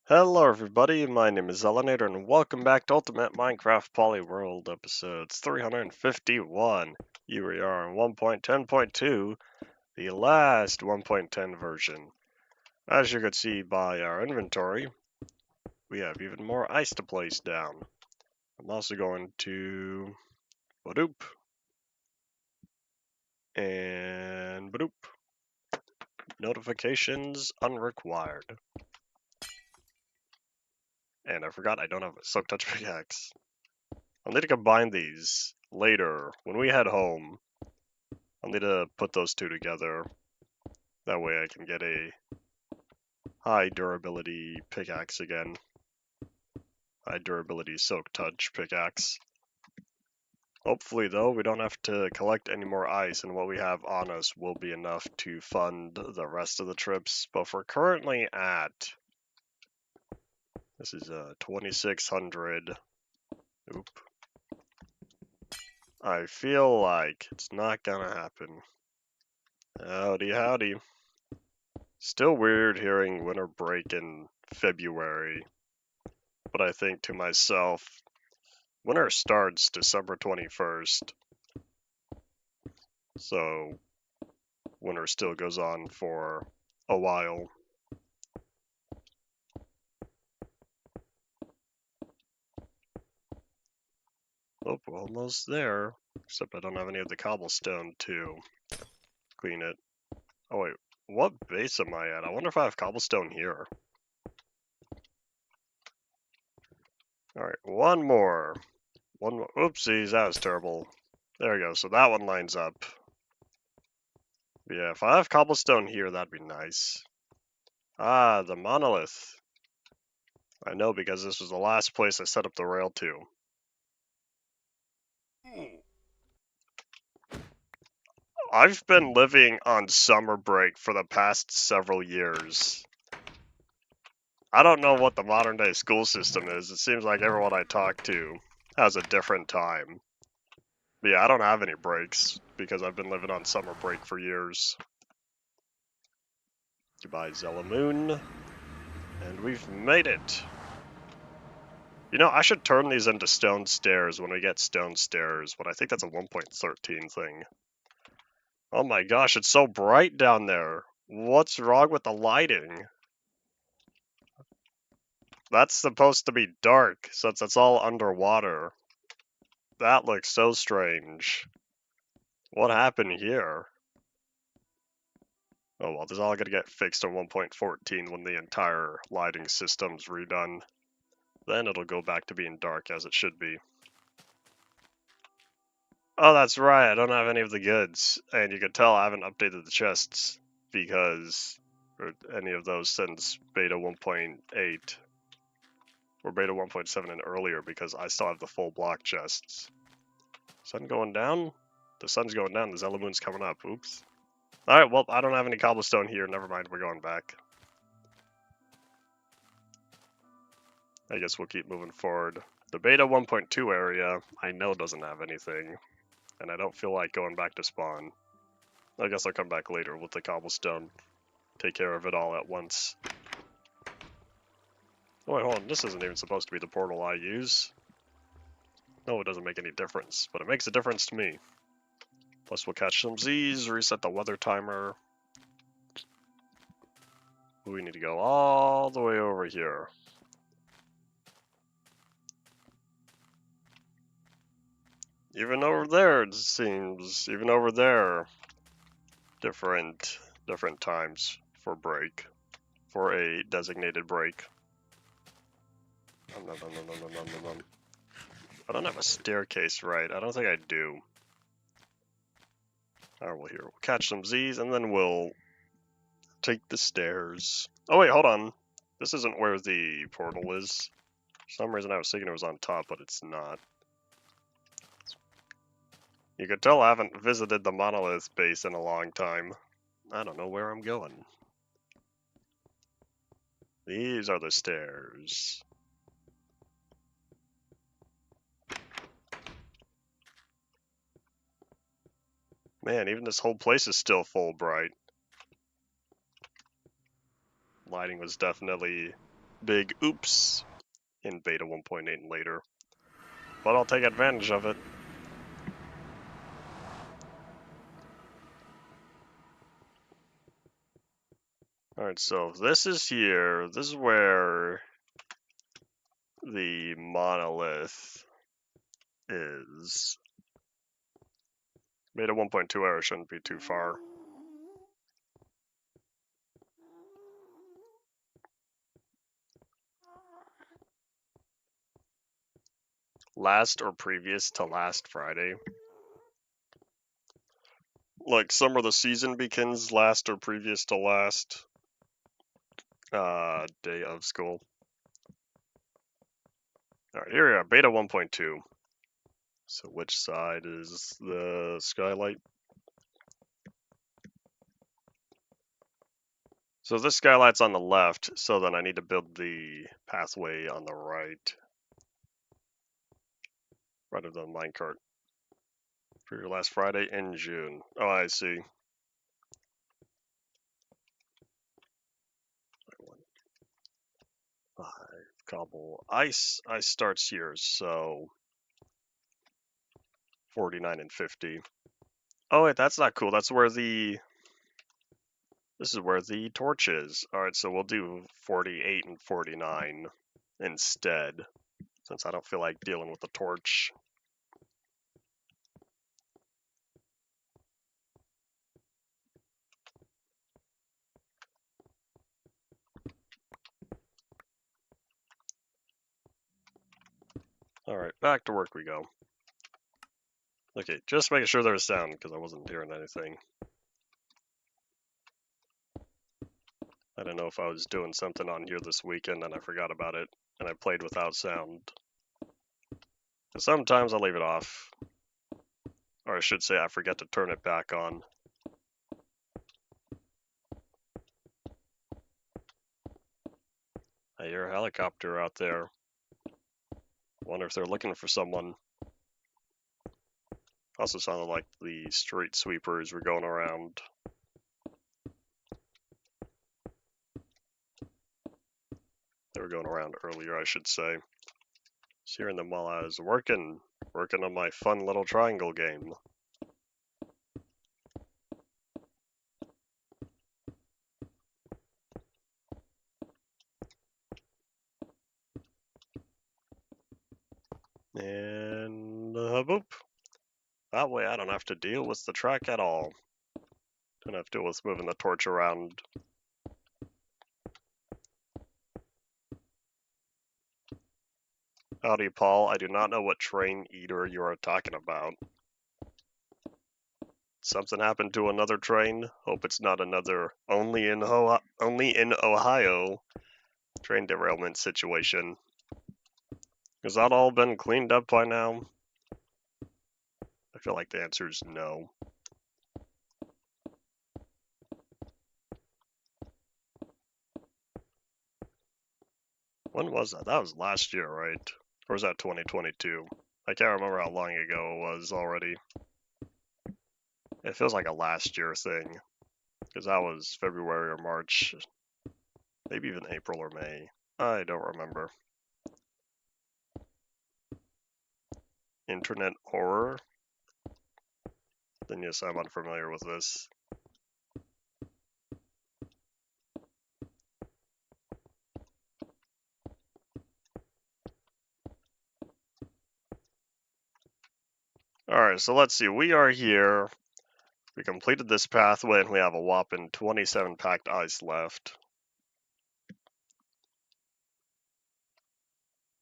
Hello everybody, my name is Elenator and welcome back to Ultimate Minecraft Polyworld episodes 351. Here we are on 1.10.2, the last 1.10 version. As you can see by our inventory, we have even more ice to place down. I'm also going to Badoop and Badoop. Notifications unrequired. And I forgot I don't have a Soak Touch pickaxe. I'll need to combine these later when we head home. I'll need to put those two together. That way I can get a high durability pickaxe again. High durability Soak Touch pickaxe. Hopefully though, we don't have to collect any more ice and what we have on us will be enough to fund the rest of the trips. But we're currently at... This is 2600. Oop. I feel like it's not gonna happen. Howdy, howdy. Still weird hearing winter break in February, but I think to myself, winter starts December 21st, so winter still goes on for a while. Oh, we're almost there, except I don't have any of the cobblestone to clean it. Oh wait, what base am I at? I wonder if I have cobblestone here. Alright, one more. One more. Oopsies, that was terrible. There we go, so that one lines up. Yeah, if I have cobblestone here, that'd be nice. Ah, the monolith. I know because this was the last place I set up the rail to. I've been living on summer break for the past several years. I don't know what the modern day school system is. It seems like everyone I talk to has a different time. But yeah, I don't have any breaks because I've been living on summer break for years. Goodbye, Zella Moon. And we've made it. You know, I should turn these into stone stairs when we get stone stairs, but I think that's a 1.13 thing. Oh my gosh, it's so bright down there. What's wrong with the lighting? That's supposed to be dark, since it's all underwater. That looks so strange. What happened here? Oh well, this is all gonna get fixed in 1.14 when the entire lighting system's redone. Then it'll go back to being dark as it should be. Oh, that's right, I don't have any of the goods. And you can tell I haven't updated the chests because, or any of those since beta 1.8 or beta 1.7 and earlier because I still have the full block chests. Sun going down? The sun's going down, the Zella Moon's coming up. Oops. Alright, well, I don't have any cobblestone here. Never mind, we're going back. I guess we'll keep moving forward. The beta 1.2 area, I know doesn't have anything. And I don't feel like going back to spawn. I guess I'll come back later with the cobblestone. Take care of it all at once. Oh wait, hold on, this isn't even supposed to be the portal I use. No, it doesn't make any difference, but it makes a difference to me. Plus we'll catch some Z's, reset the weather timer. We need to go all the way over here. Even over there, it seems, even over there, different times for break, for a designated break. I don't have a staircase, right? I don't think I do. Alright, well here, we'll catch some Z's and then we'll take the stairs. Oh wait, hold on. This isn't where the portal is. For some reason I was thinking it was on top, but it's not. You could tell I haven't visited the monolith base in a long time. I don't know where I'm going. These are the stairs. Man, even this whole place is still full bright. Lighting was definitely big oops in beta 1.8 and later. But I'll take advantage of it. Alright, so this is here. This is where the monolith is. Beta 1.2 error shouldn't be too far. Last or previous to last Friday. Like summer of the season begins last or previous to last day of school. Alright, here we are, beta 1.2. So which side is the skylight? So this skylight's on the left, so then I need to build the pathway on the right. Right of the minecart. For your last Friday in June. Oh, I see. Cobble. Ice starts here, so 49 and 50. Oh wait, that's not cool. That's where the this is where the torch is. Alright, so we'll do 48 and 49 instead, since I don't feel like dealing with the torch. Alright, back to work we go. Okay, just making sure there's sound, because I wasn't hearing anything. I don't know if I was doing something on here this weekend and I forgot about it, and I played without sound. Sometimes I leave it off. Or I should say I forget to turn it back on. I hear a helicopter out there. Wonder if they're looking for someone. Also sounded like the street sweepers were going around. They were going around earlier, I should say. Just hearing them while I was working on my fun little triangle game. And boop. That way I don't have to deal with the track at all. Don't have to deal with moving the torch around. Howdy, Paul. I do not know what train eater you are talking about. Something happened to another train. Hope it's not another only in Ohio train derailment situation. Has that all been cleaned up by now? I feel like the answer is no. When was that? That was last year, right? Or was that 2022? I can't remember how long ago it was already. It feels like a last year thing, because that was February or March, maybe even April or May. I don't remember. Internet horror? Then yes, I'm unfamiliar with this. Alright, so let's see. We are here. We completed this pathway and we have a whopping 27 packed ice left.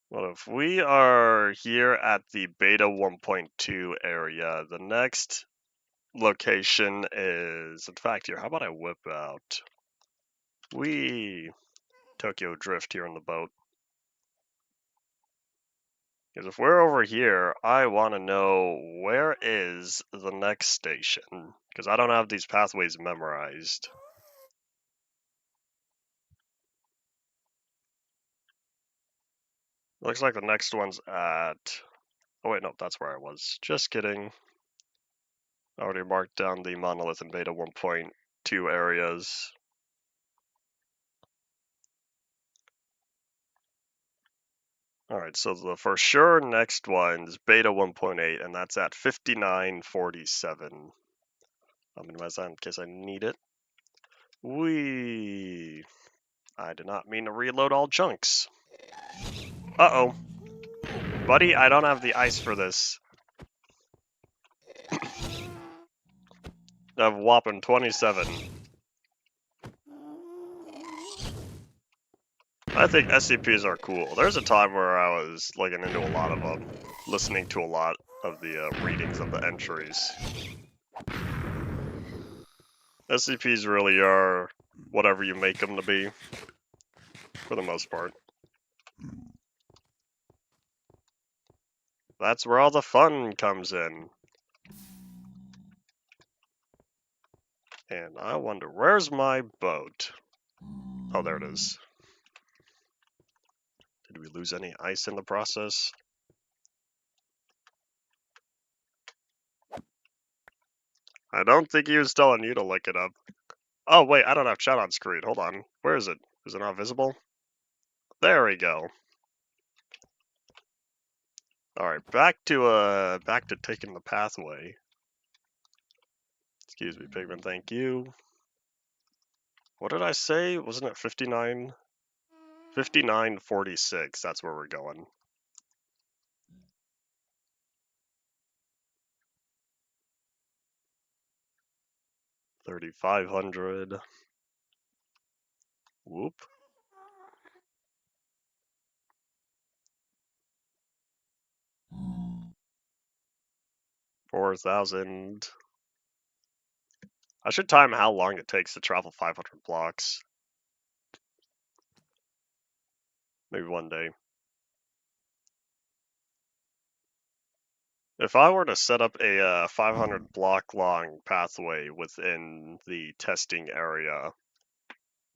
Well, if we are here at the beta 1.2 area, the next location is, in fact, here, how about I whip out? Tokyo Drift here in the boat. Because if we're over here, I want to know where is the next station. Because I don't have these pathways memorized. Looks like the next one's at... Oh wait, no, that's where I was. Just kidding. I already marked down the monolith and beta 1.2 areas. Alright, so the for sure next one's beta 1.8, and that's at 5947. I'll minimize that in case I need it. Whee! I did not mean to reload all chunks. Uh-oh. Buddy, I don't have the ice for this. I have whopping 27. I think SCPs are cool. There's a time where I was looking into a lot of them, listening to a lot of the readings of the entries. SCPs really are whatever you make them to be, for the most part. That's where all the fun comes in. And I wonder, where's my boat? Oh, there it is. Did we lose any ice in the process? I don't think he was telling you to look it up. Oh, wait, I don't have chat on screen. Hold on. Where is it? Is it not visible? There we go. Alright, back to taking the pathway. Excuse me, Pigman, thank you. What did I say? Wasn't it 59? 5946, that's where we're going. $3,500. Whoop. $4,000. I should time how long it takes to travel 500 blocks. Maybe one day. If I were to set up a 500 block long pathway within the testing area,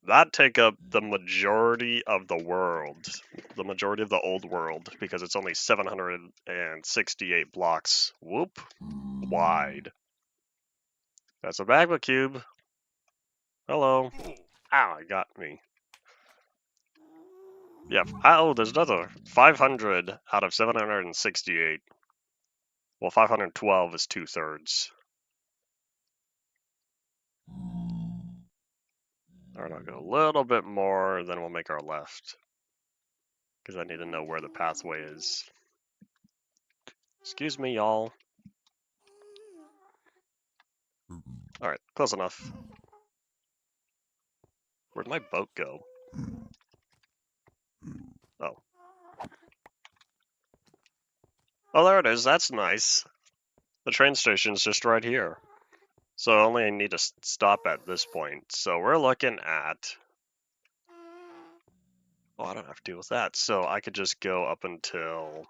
that'd take up the majority of the world, the majority of the old world, because it's only 768 blocks, whoop, wide. That's a magma cube. Hello. Ow, it got me. Yeah, oh, there's another. 500 out of 768. Well, 512 is 2/3. Alright, I'll go a little bit more, then we'll make our left. Because I need to know where the pathway is. Excuse me, y'all. Alright, close enough. Where'd my boat go? Oh. Oh, there it is. That's nice. The train station's just right here. So I only need to stop at this point. So we're looking at... Oh, I don't have to deal with that. So I could just go up until...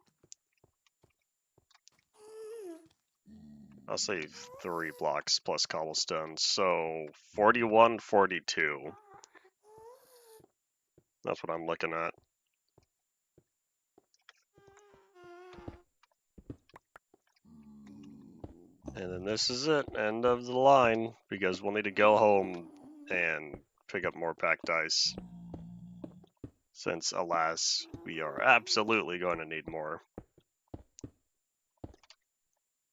I'll say 3 blocks plus cobblestone. So 41, 42. That's what I'm looking at. And then this is it, end of the line, because we'll need to go home and pick up more packed ice. Since, alas, we are absolutely going to need more.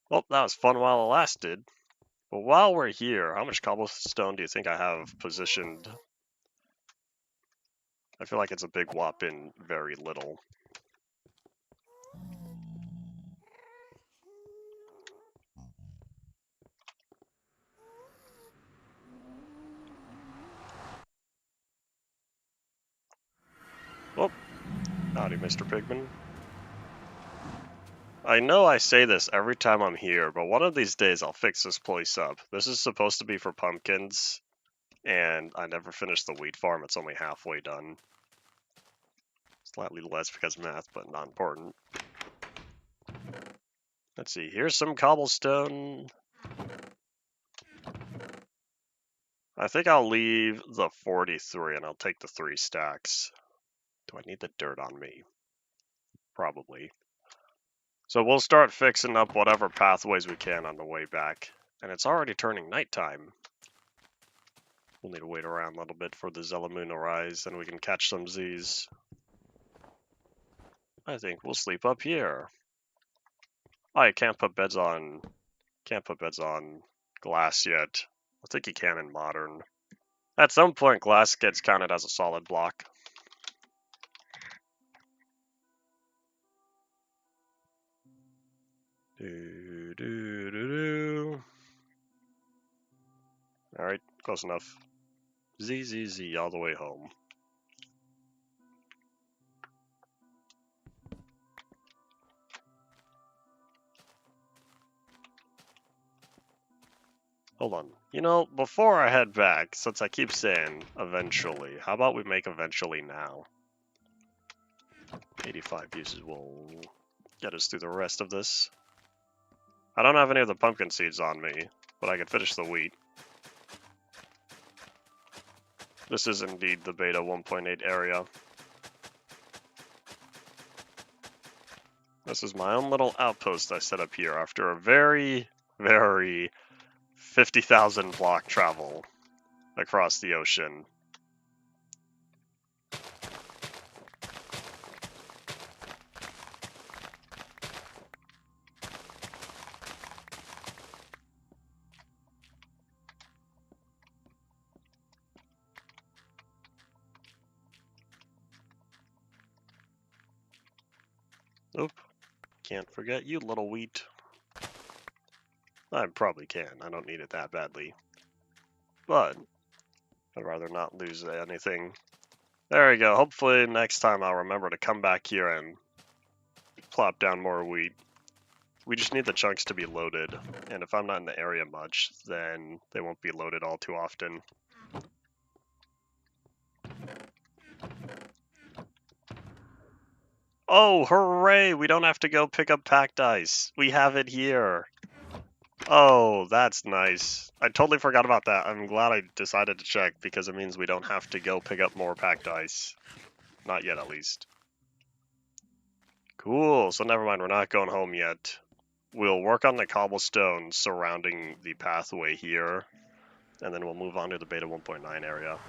Well, that was fun while it lasted. But while we're here, how much cobblestone do you think I have positioned? I feel like it's a big whopping very little. Oh, howdy, Mr. Pigman. I know I say this every time I'm here, but one of these days I'll fix this place up. This is supposed to be for pumpkins, and I never finished the wheat farm. It's only halfway done. Slightly less because math, but not important. Let's see, here's some cobblestone. I think I'll leave the 43 and I'll take the 3 stacks. Do I need the dirt on me? Probably. So we'll start fixing up whatever pathways we can on the way back. And it's already turning nighttime. We'll need to wait around a little bit for the Zella moon to rise, then we can catch some Z's. I think we'll sleep up here. I can't put beds on glass yet. I think you can in modern. At some point, glass gets counted as a solid block. Alright, close enough. Z all the way home. Hold on. You know, before I head back, since I keep saying eventually, how about we make eventually now? 85 uses will get us through the rest of this. I don't have any of the pumpkin seeds on me, but I can finish the wheat. This is indeed the beta 1.8 area. This is my own little outpost I set up here after a very, very 50,000 block travel across the ocean. Oop. Can't forget you, little wheat. I probably can. I don't need it that badly. But I'd rather not lose anything. There we go. Hopefully next time I'll remember to come back here and plop down more wheat. We just need the chunks to be loaded. And if I'm not in the area much, then they won't be loaded all too often. Oh, hooray! We don't have to go pick up packed ice. We have it here. Oh, that's nice. I totally forgot about that. I'm glad I decided to check because it means we don't have to go pick up more packed ice. Not yet, at least. Cool, so never mind, we're not going home yet. We'll work on the cobblestone surrounding the pathway here, and then we'll move on to the beta 1.9 area.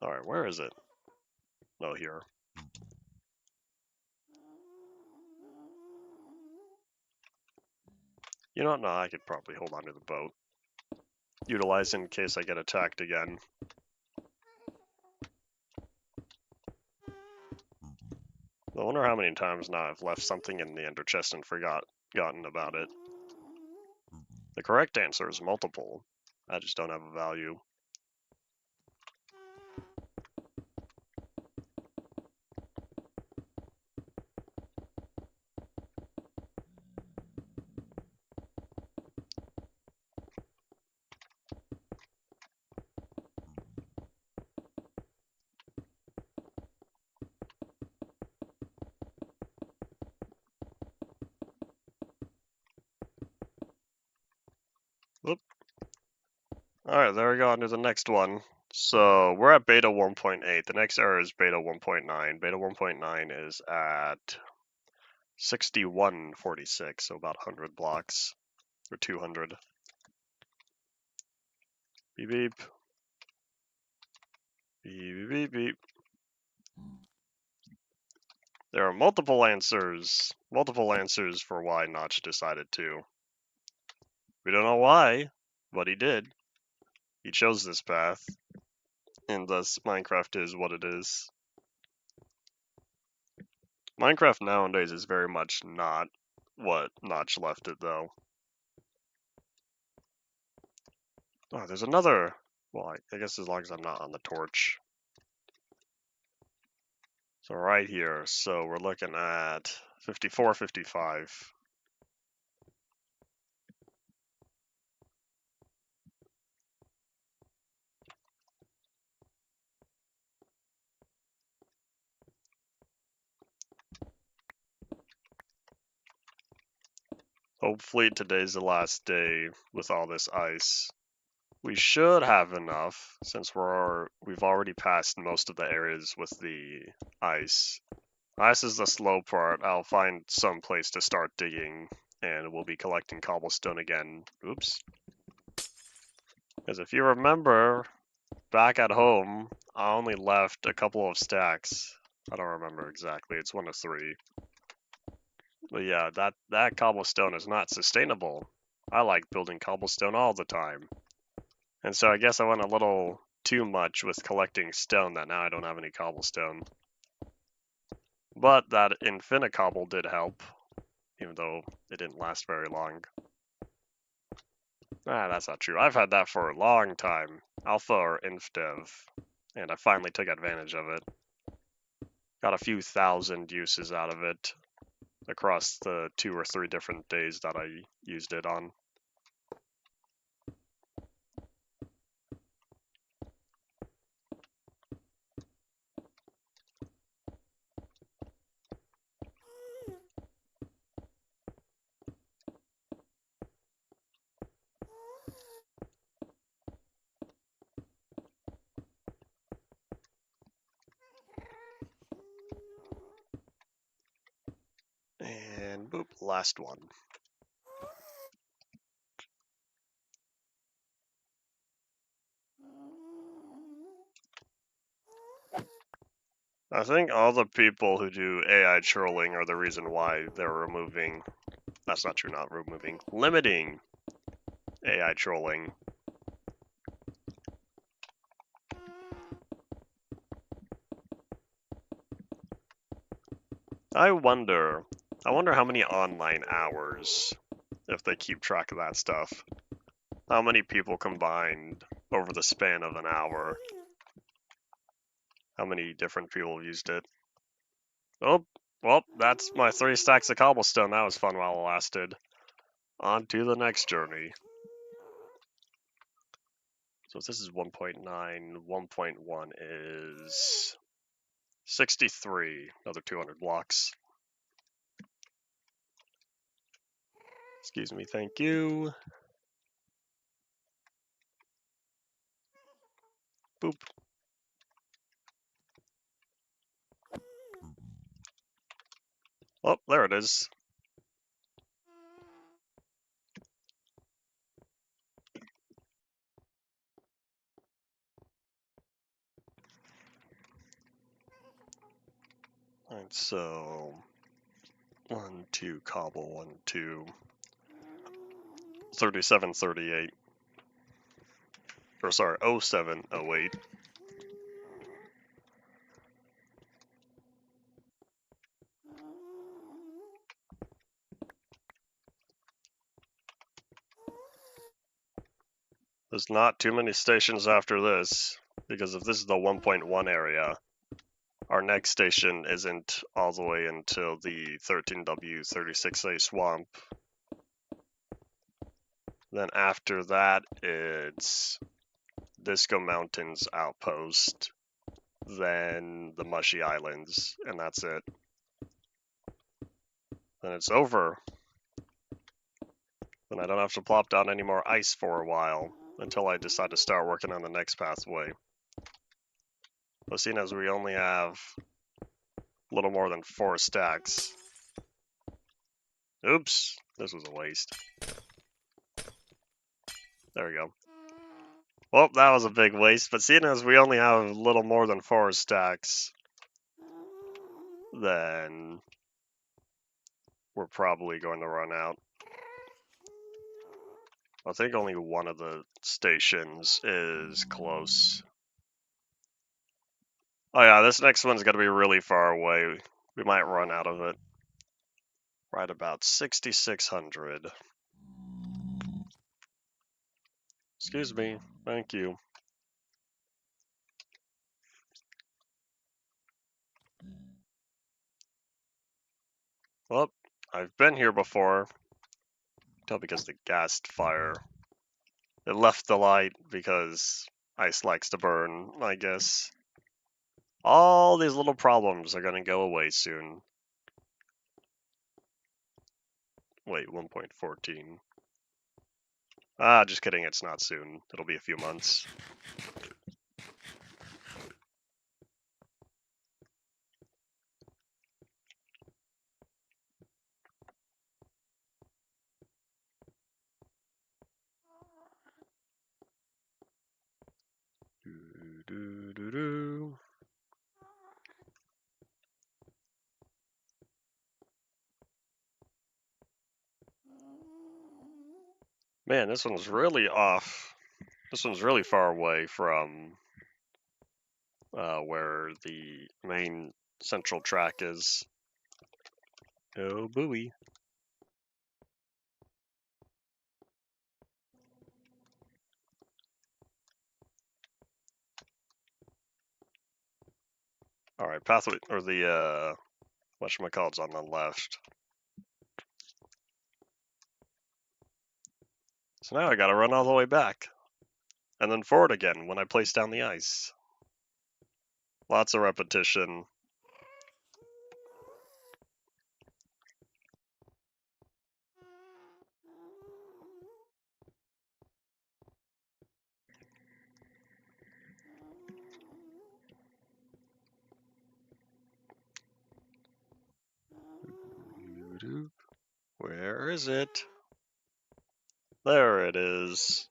Alright, where is it? Oh, here. You know what? No, I could probably hold on to the boat. Utilize in case I get attacked again. I wonder how many times now I've left something in the ender chest and forgotten about it. The correct answer is multiple. I just don't have a value. Whoop. Alright, there we go, on to the next one. So, we're at beta 1.8. The next error is beta 1.9. Beta 1.9 is at 6146, so about 100 blocks. Or 200. Beep beep. Beep beep beep. There are multiple answers for why Notch decided to. We don't know why, but he did. He chose this path, and thus Minecraft is what it is. Minecraft nowadays is very much not what Notch left it, though. Oh, there's another. Well, I guess as long as I'm not on the torch. So right here, so we're looking at 54, 55. Hopefully today's the last day with all this ice. We should have enough since we've already passed most of the areas with the ice. Ice is the slow part. I'll find some place to start digging and we'll be collecting cobblestone again. Oops. Because if you remember, back at home, I only left a couple of stacks. I don't remember exactly. It's 1 of 3. But yeah, that cobblestone is not sustainable. I like building cobblestone all the time. And so I guess I went a little too much with collecting stone that now I don't have any cobblestone. But that infinite cobble did help, even though it didn't last very long. Ah, that's not true. I've had that for a long time. Alpha or inf dev. And I finally took advantage of it. Got a few thousand uses out of it across the 2 or 3 different days that I used it on. And boop, last one. I think all the people who do AI trolling are the reason why they're removing, that's not true, not removing, limiting AI trolling. I wonder how many online hours, if they keep track of that stuff. How many people combined over the span of an hour? How many different people used it? Oh, well, that's my 3 stacks of cobblestone. That was fun while it lasted. On to the next journey. So if this is 1.9, 1.1 is 63, another 200 blocks. Excuse me, thank you. Boop. Oh, there it is. Alright, so 1, 2, cobble, 1, 2, 37, 38. Or sorry, 07, 08. There's not too many stations after this, because if this is the 1.1 area, our next station isn't all the way until the 13W36A swamp. Then after that, it's Disco Mountains outpost, then the Mushy Islands, and that's it. Then it's over. Then I don't have to plop down any more ice for a while, until I decide to start working on the next pathway. But seeing as we only have a little more than 4 stacks. Oops, this was a waste. There we go. Well, that was a big waste, but seeing as we only have a little more than 4 stacks, then we're probably going to run out. I think only one of the stations is close. Oh yeah, this next one's going to be really far away. We might run out of it. Right about 6,600. Excuse me. Thank you. Well, I've been here before. Tell because the gas fire. It left the light because ice likes to burn, I guess. All these little problems are going to go away soon. Wait, 1.14. Ah, just kidding, it's not soon. It'll be a few months. Man, this one's really off. This one's really far away from where the main central track is. Oh, buoy. Alright, pathway, or the, whatchamacallit's on the left. So now I gotta run all the way back. And then forward again when I place down the ice. Lots of repetition. Where is it? There it is.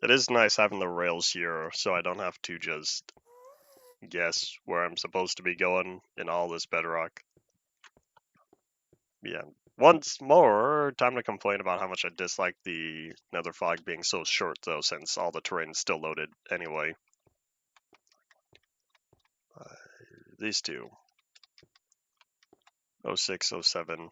It is nice having the rails here, so I don't have to just guess where I'm supposed to be going in all this bedrock. Yeah. Once more, time to complain about how much I dislike the nether fog being so short, though, since all the terrain is still loaded anyway. These two. 06, 07.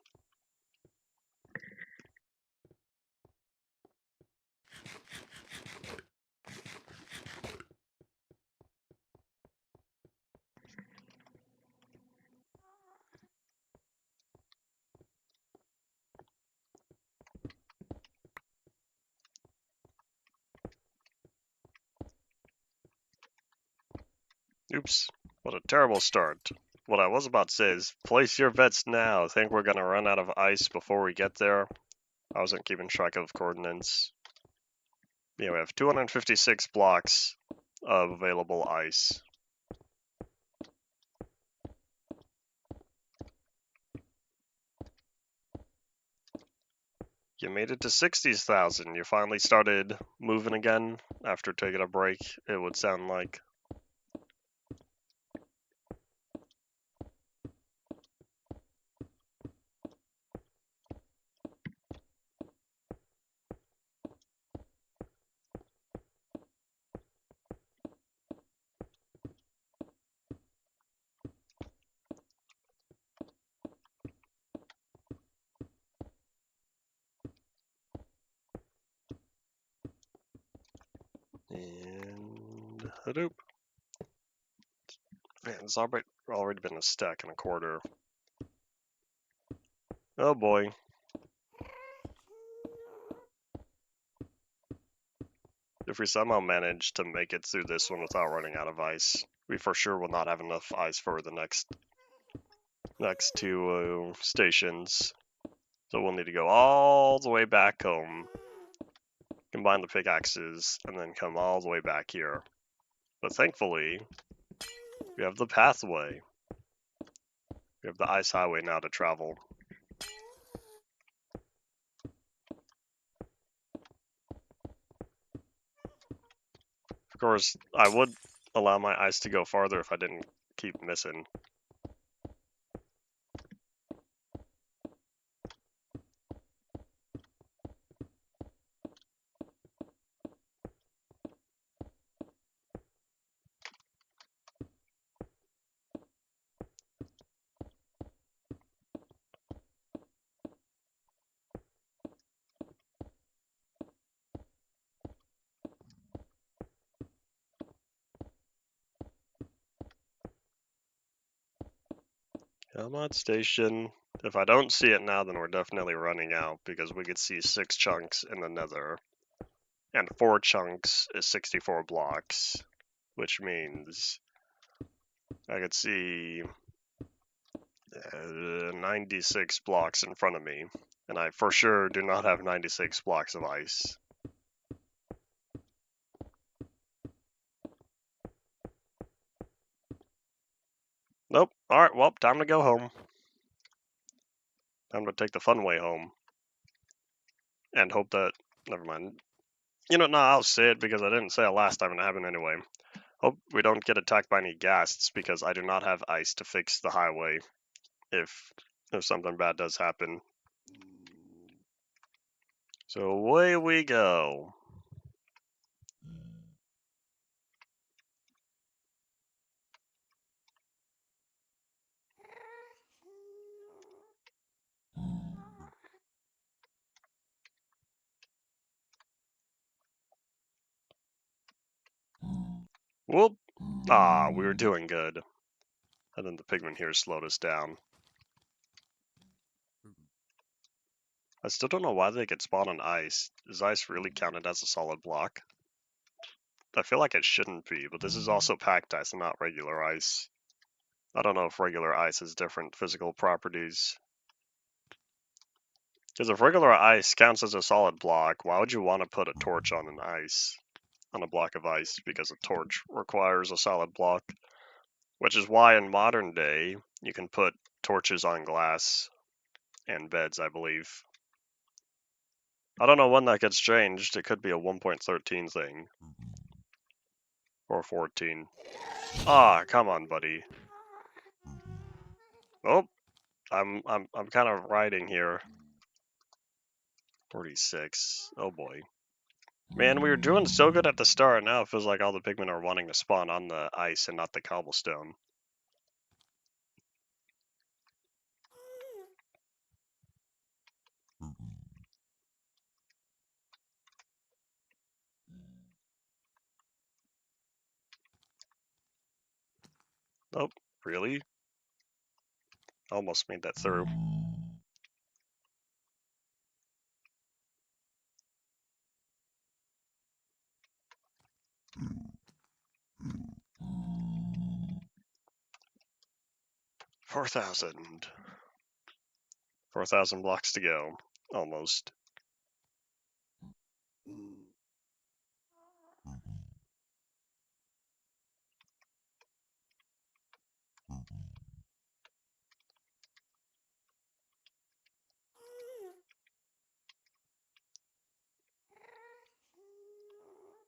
Oops, what a terrible start. What I was about to say is, place your bets now. Think we're gonna run out of ice before we get there? I wasn't keeping track of coordinates. Yeah, we have 256 blocks of available ice. You made it to 60,000. You finally started moving again after taking a break, it would sound like. And Hadoop. Man, it's already been a stack and a quarter. Oh boy. If we somehow manage to make it through this one without running out of ice, we for sure will not have enough ice for the next two stations. So we'll need to go all the way back home, combine the pickaxes, and then come all the way back here. But thankfully, we have the pathway. We have the ice highway now to travel. Of course, I would allow my ice to go farther if I didn't keep missing. Come on, station. If I don't see it now, then we're definitely running out, because we could see 6 chunks in the nether. And 4 chunks is 64 blocks, which means I could see 96 blocks in front of me, and I for sure do not have 96 blocks of ice. Nope. Alright, well, time to go home. Time to take the fun way home. And hope that... Never mind. You know, no, I'll say it because I didn't say it last time and it happened anyway. Hope we don't get attacked by any ghasts, because I do not have ice to fix the highway if something bad does happen. So away we go. Whoop! Ah, we were doing good. And then the pigman here slowed us down. I still don't know why they get spawned on ice. Is ice really counted as a solid block? I feel like it shouldn't be, but this is also packed ice and not regular ice. I don't know if regular ice has different physical properties. Because if regular ice counts as a solid block, why would you want to put a torch on on a block of ice? Because a torch requires a solid block. Which is why in modern day, you can put torches on glass and beds, I believe. I don't know when that gets changed. It could be a 1.13 thing. Or 14. Ah, come on, buddy. Oh, I'm kind of riding here. 46. Oh boy. Man, we were doing so good at the start, now it feels like all the pigmen are wanting to spawn on the ice and not the cobblestone. Oh, really? Almost made that through. $4,000. 4,000 blocks to go. Almost.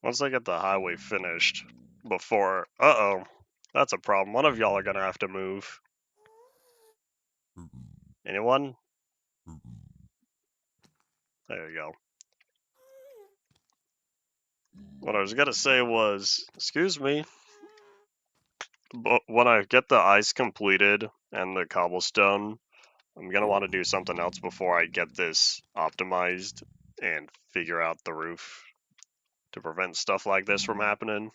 Once I get the highway finished, before... Uh-oh. That's a problem. One of y'all are gonna have to move. Anyone? There you go. What I was gonna say was, excuse me, but when I get the ice completed and the cobblestone, I'm gonna want to do something else before I get this optimized and figure out the roof to prevent stuff like this from happening.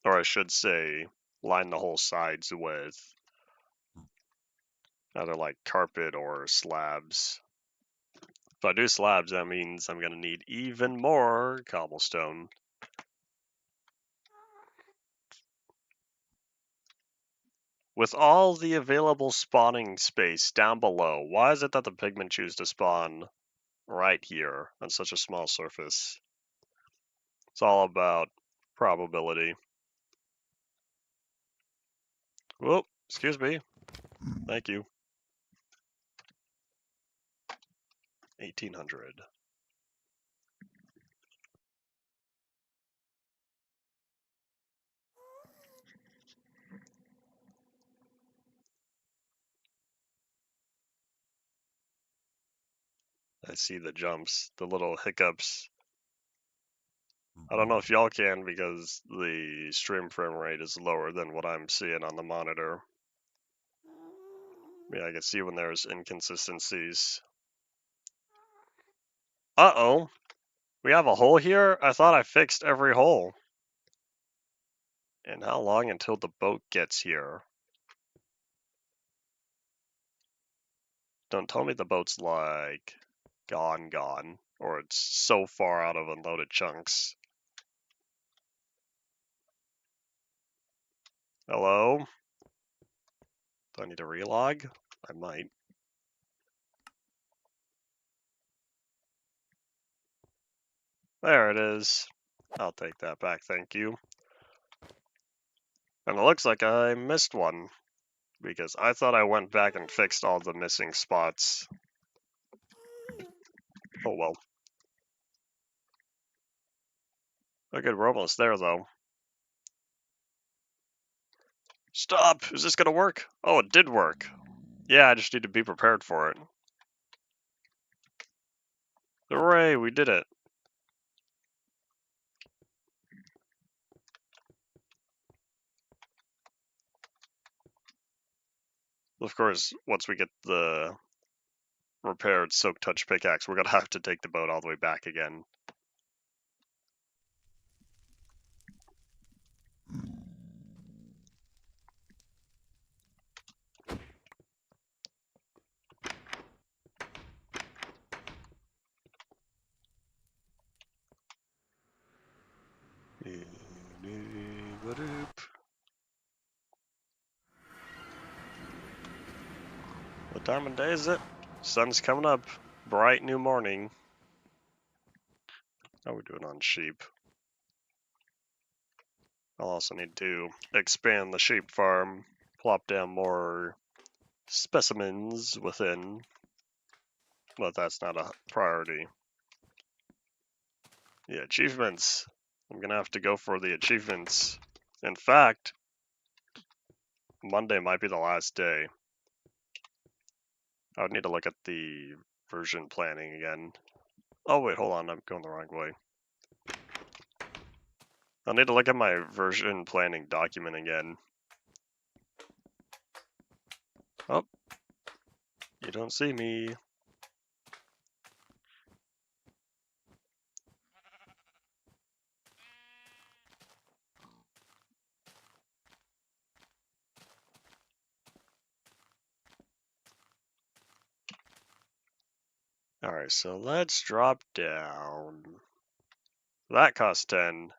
Or I should say, line the whole sides with either like carpet or slabs. If I do slabs, that means I'm gonna need even more cobblestone. With all the available spawning space down below, why is it that the pigmen choose to spawn right here on such a small surface? It's all about probability. Whoa, excuse me. Thank you. 1800. I see the jumps, the little hiccups. I don't know if y'all can because the stream frame rate is lower than what I'm seeing on the monitor. Yeah, I can see when there's inconsistencies. Uh-oh. We have a hole here? I thought I fixed every hole. And how long until the boat gets here? Don't tell me the boat's like gone, or it's so far out of unloaded chunks. Hello? Do I need to relog? I might. There it is. I'll take that back, thank you. And it looks like I missed one, because I thought I went back and fixed all the missing spots. Oh well. Okay, we're almost there though. Stop! Is this gonna work? Oh, it did work. Yeah, I just need to be prepared for it. Hooray, we did it. Of course, once we get the repaired Soak Touch pickaxe, we're gonna have to take the boat all the way back again. What time of day is it? Sun's coming up. Bright new morning. How are we doing on sheep? I'll also need to expand the sheep farm, plop down more specimens within, but that's not a priority. Yeah, achievements. I'm gonna have to go for the achievements. In fact, Monday might be the last day. I would need to look at the version planning again. Oh wait, hold on, I'm going the wrong way. I'll need to look at my version planning document again. Oh, you don't see me. Alright, so let's drop down. That costs 10.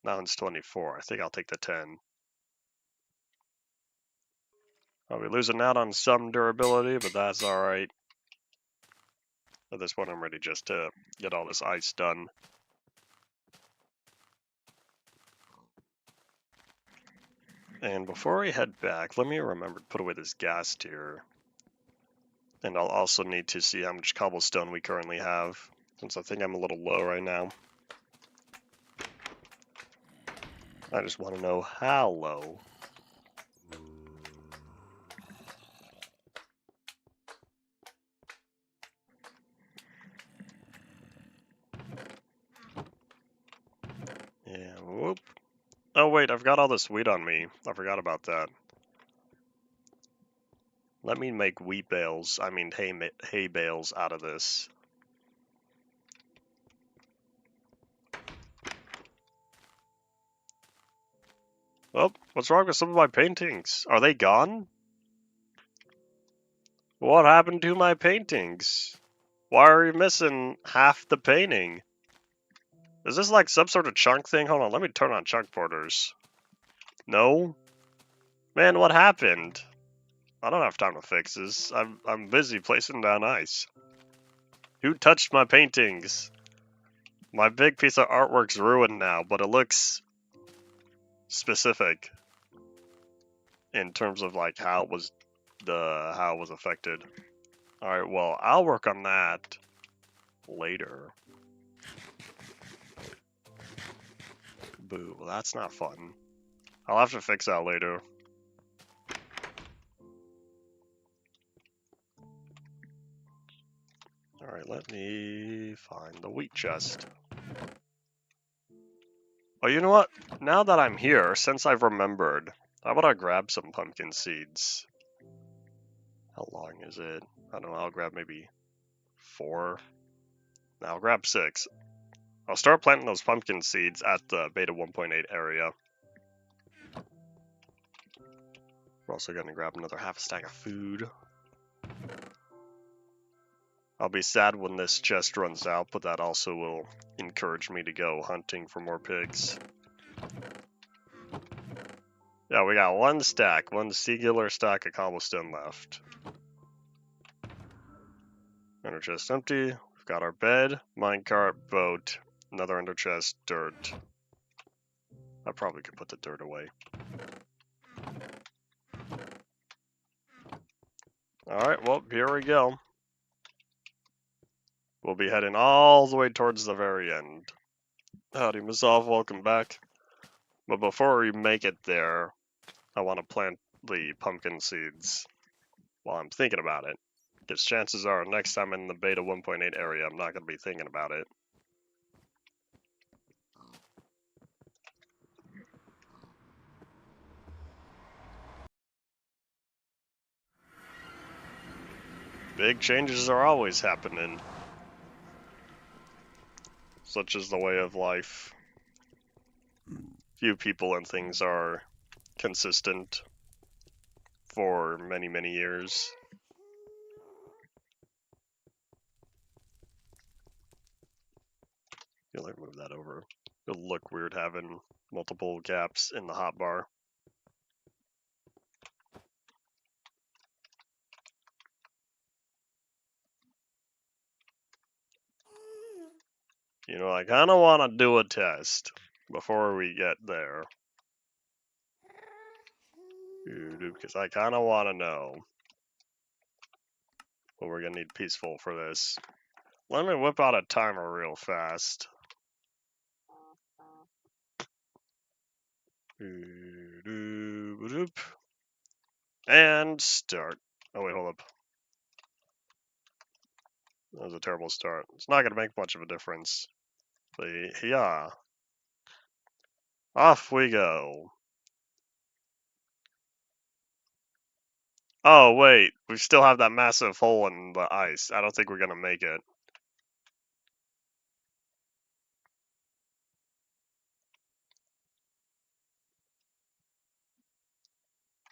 Now it's 24. I think I'll take the 10. I'll be losing out on some durability, but that's alright. At this point, I'm ready just to get all this ice done. And before we head back, let me remember to put away this gas tier. And I'll also need to see how much cobblestone we currently have, since I think I'm a little low right now. I just want to know how low. Yeah, whoop. Oh wait, I've got all this wheat on me. I forgot about that. Let me make wheat bales, hay bales out of this. Oh, what's wrong with some of my paintings? Are they gone? What happened to my paintings? Why are you missing half the painting? Is this like some sort of chunk thing? Hold on, let me turn on chunk borders. No? Man, what happened? I don't have time to fix this. I'm busy placing down ice. Who touched my paintings? My big piece of artwork's ruined now, but it looks specific in terms of like how it was affected. Alright, well, I'll work on that later. Boo, well, that's not fun. I'll have to fix that later. Alright, let me find the wheat chest. Oh, you know what? Now that I'm here, since I've remembered, how about I grab some pumpkin seeds? How long is it? I don't know, I'll grab maybe 4. Now I'll grab 6. I'll start planting those pumpkin seeds at the beta 1.8 area. We're also going to grab another half a stack of food. I'll be sad when this chest runs out, but that also will encourage me to go hunting for more pigs. Yeah, we got one singular stack of cobblestone left. Ender chest empty. We've got our bed, minecart, boat, another ender chest, dirt. I probably could put the dirt away. Alright, well, here we go. We'll be heading all the way towards the very end. Howdy, Mazov, welcome back. But before we make it there, I want to plant the pumpkin seeds while I'm thinking about it. Because chances are, next time in the beta 1.8 area, I'm not going to be thinking about it. Big changes are always happening. Such is the way of life. Few people and things are consistent for many, many years. Feel like move that over. It'll look weird having multiple gaps in the hotbar. You know, I kind of want to do a test before we get there. Because I kind of want to know. But we're going to need peaceful for this. Let me whip out a timer real fast. And start. Oh wait, hold up. That was a terrible start. It's not going to make much of a difference. But yeah. Off we go. Oh wait, we still have that massive hole in the ice. I don't think we're going to make it.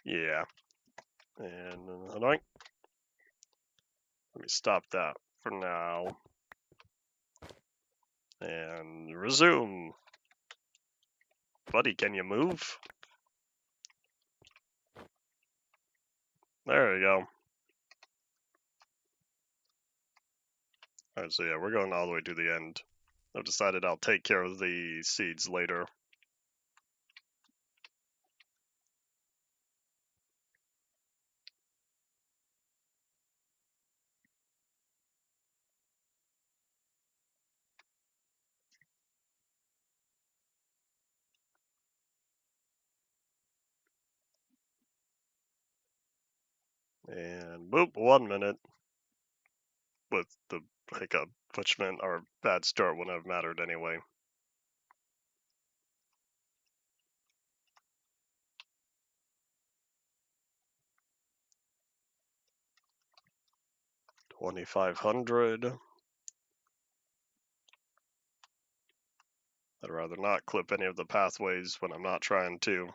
Yeah. And annoying. Let me stop that for now. And resume. Buddy, can you move? There we go. Alright, so yeah, we're going all the way to the end. I've decided I'll take care of the seeds later. And boop, 1 minute. With the hiccup, which meant our bad start wouldn't have mattered anyway. $2,500. I'd rather not clip any of the pathways when I'm not trying to.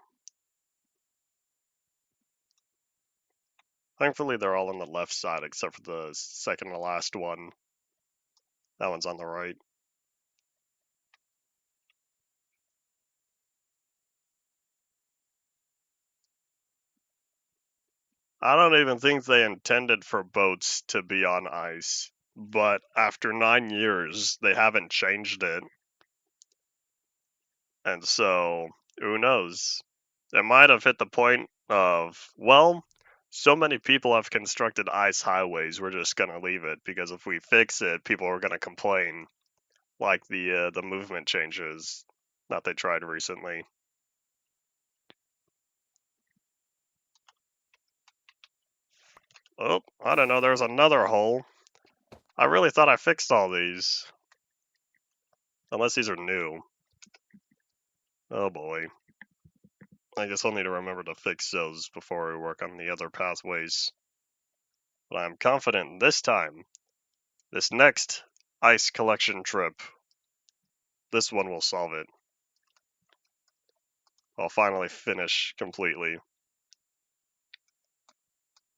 Thankfully, they're all on the left side except for the second to last one. That one's on the right. I don't even think they intended for boats to be on ice, but after 9 years, they haven't changed it. And so, who knows? It might have hit the point of, well, so many people have constructed ice highways, we're just gonna leave it, because if we fix it, people are gonna complain, like the movement changes that they tried recently. Oh, I don't know, there's another hole. I really thought I fixed all these. Unless these are new. Oh boy. I guess I'll need to remember to fix those before we work on the other pathways. But I'm confident this time, this next ice collection trip, this one will solve it. I'll finally finish completely.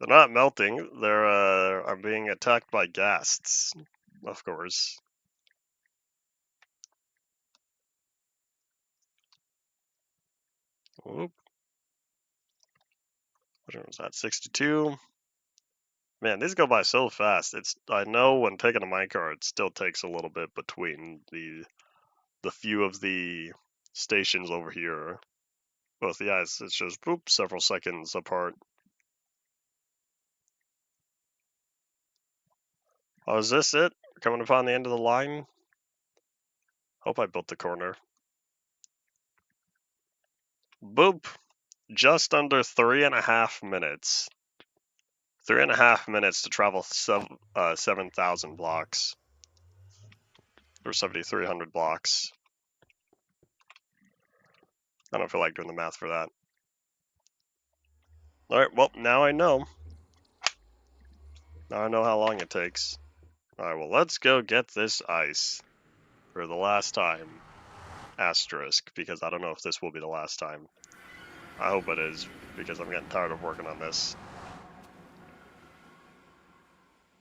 They're not melting, they're are being attacked by ghasts, of course. Whoop. What was that, 62? Man, these go by so fast. I know when taking a minecart, it still takes a little bit between the few of the stations over here. Both the ice, it's just boop, several seconds apart. Oh, is this it? Coming upon the end of the line? Hope I built the corner. Boop! Just under 3.5 minutes. 3.5 minutes to travel 7,000 blocks. Or 7,300 blocks. I don't feel like doing the math for that. Alright, well, now I know. Now I know how long it takes. Alright, well, let's go get this ice. For the last time. Asterisk, because I don't know if this will be the last time. I hope it is, because I'm getting tired of working on this.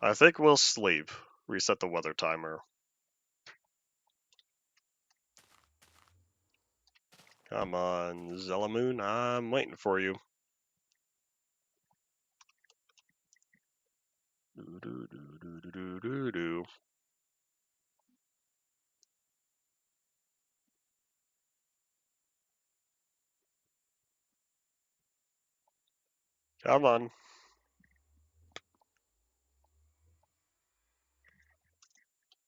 I think we'll sleep. Reset the weather timer. Come on, Zelamoon, I'm waiting for you. Do. Come on.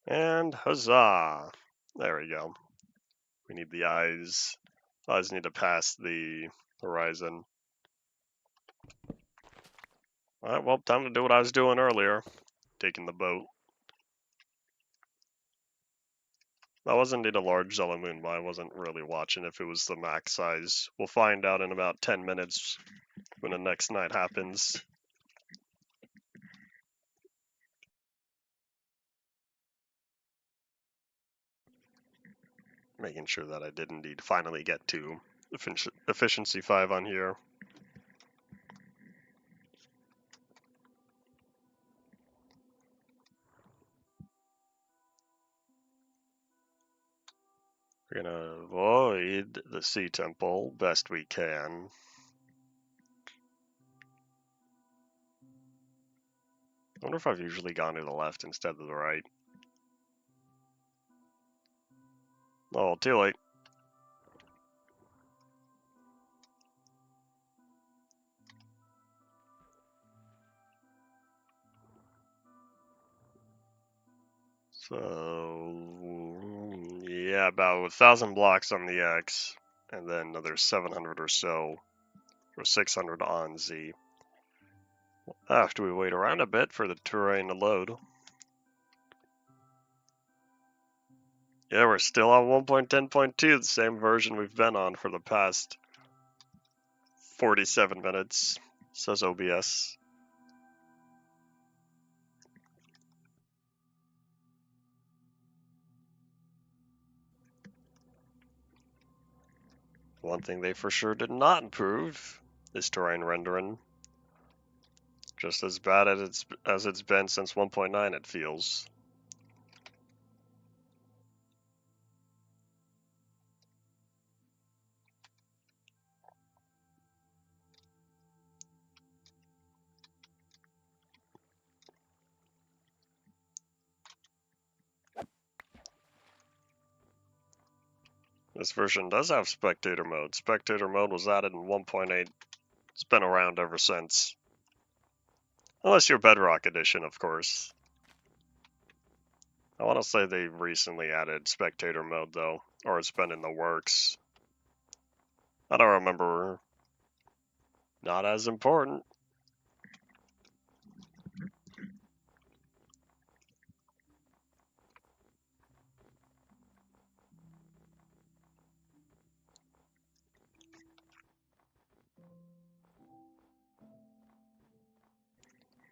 And huzzah! There we go. We need the eyes. Eyes need to pass the horizon. Alright, well, time to do what I was doing earlier. Taking the boat. That was indeed a large Zelamoon, but I wasn't really watching if it was the max size. We'll find out in about 10 minutes when the next night happens. Making sure that I did indeed finally get to efficiency 5 on here. We're gonna avoid the sea temple best we can. I wonder if I've usually gone to the left instead of the right. Oh, too late. So, yeah, about 1,000 blocks on the X, and then another 700 or so, or 600 on Z. After we wait around a bit for the terrain to load. Yeah, we're still on 1.10.2, the same version we've been on for the past 47 minutes, says OBS. One thing they for sure did not improve is terrain rendering. Just as bad as it's been since 1.9, it feels. This version does have spectator mode. Spectator mode was added in 1.8. It's been around ever since. Unless you're Bedrock Edition, of course. I want to say they recently added spectator mode, though. Or it's been in the works. I don't remember. Not as important.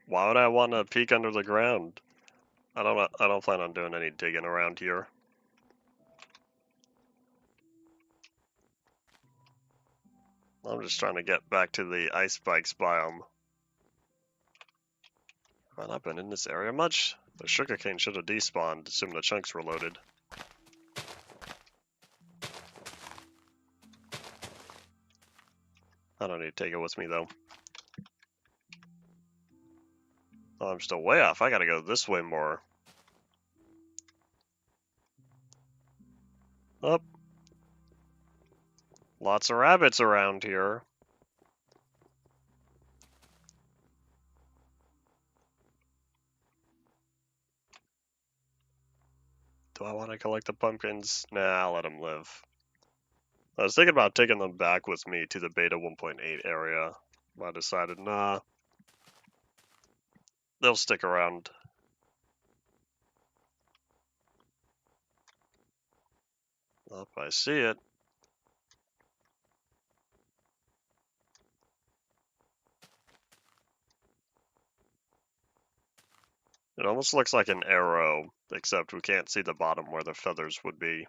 Why would I want to peek under the ground? I don't plan on doing any digging around here. I'm just trying to get back to the ice spikes biome. Have I not been in this area much? The sugarcane should have despawned, assuming the chunks were loaded. I don't need to take it with me, though. Oh, I'm still way off. I gotta go this way more. Up. Lots of rabbits around here. Do I want to collect the pumpkins? Nah, I'll let them live. I was thinking about taking them back with me to the beta 1.8 area. I decided, nah. they'll stick around. Oh, I see it. It almost looks like an arrow, except we can't see the bottom where the feathers would be.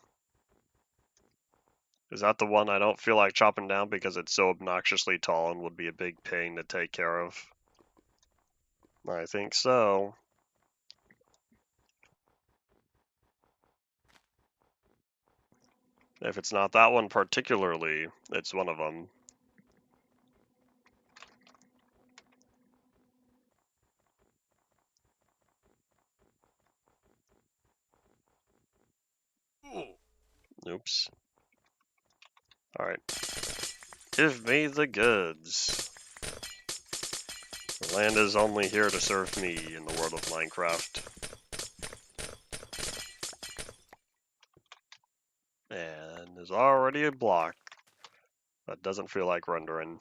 Is that the one I don't feel like chopping down because it's so obnoxiously tall and would be a big pain to take care of? I think so. If it's not that one particularly, it's one of them. Oops. Alright. Give me the goods. The land is only here to serve me in the world of Minecraft. And there's already a block that doesn't feel like rendering.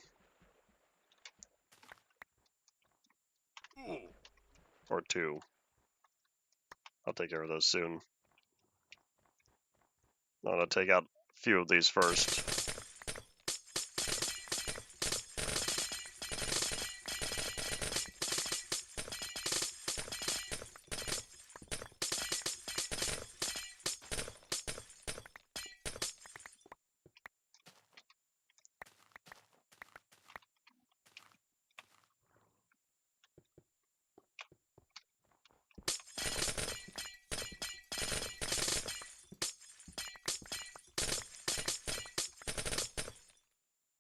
Or two. I'll take care of those soon. I'm gonna take out a few of these first.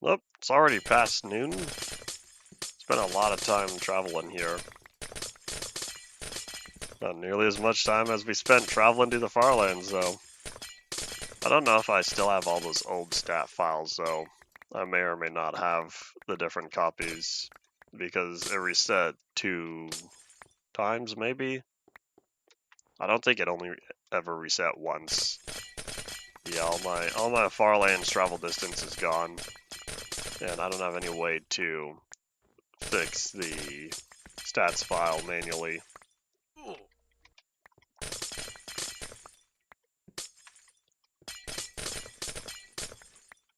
Nope, it's already past noon. Spent a lot of time traveling here. Not nearly as much time as we spent traveling to the Farlands, though. I don't know if I still have all those old stat files, though. I may or may not have the different copies, because it reset 2 times, maybe? I don't think it only ever reset once. Yeah, all my Farlands travel distance is gone, and I don't have any way to fix the stats file manually.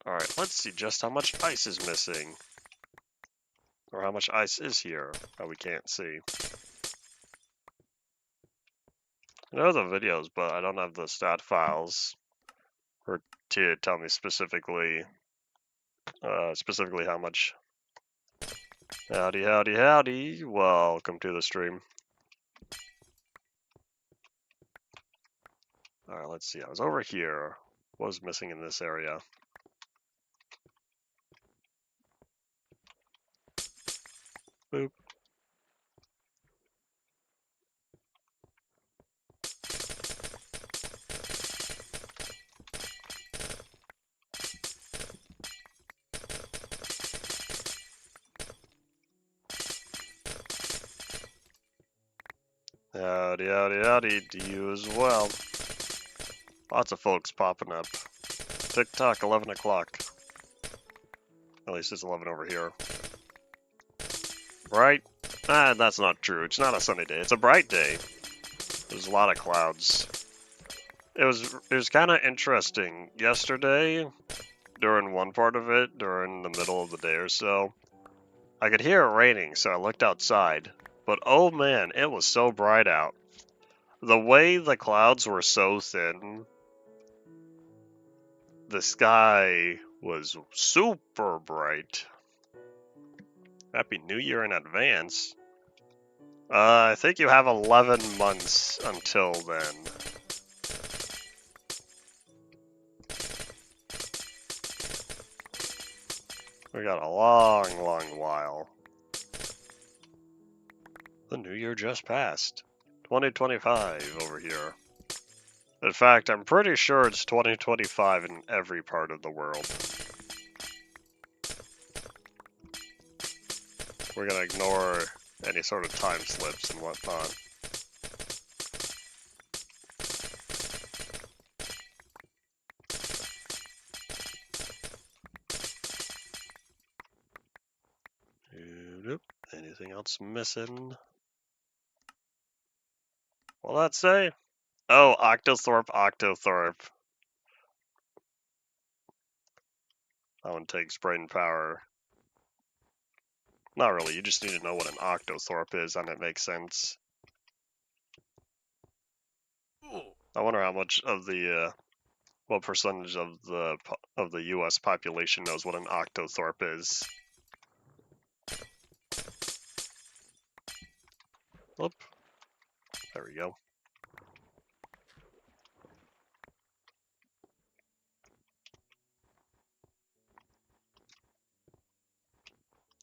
Alright, let's see just how much ice is missing. Or how much ice is here that we can't see. I know the videos, but I don't have the stat files or to tell me specifically how much. Howdy, howdy, howdy. Welcome to the stream. Alright, let's see. I was over here. What was missing in this area? Boop. Howdy, howdy, howdy to you as well. Lots of folks popping up. TikTok, 11 o'clock. At least it's 11 over here. Right? Ah, that's not true. It's not a sunny day. It's a bright day. There's a lot of clouds. It was kind of interesting. Yesterday, during one part of it, during the middle of the day or so, I could hear it raining, so I looked outside. But oh man, it was so bright out. The way the clouds were so thin, the sky was super bright. Happy New Year in advance. I think you have 11 months until then. We got a long, long while. The new year just passed. 2025 over here. In fact, I'm pretty sure it's 2025 in every part of the world. We're gonna ignore any sort of time slips and whatnot. Anything else missing? What'll that say? Oh, Octothorpe, Octothorpe. That one takes brain power. Not really, you just need to know what an Octothorpe is, and it makes sense. I wonder how much of the, what percentage of the U.S. population knows what an Octothorpe is. Whoop. There we go.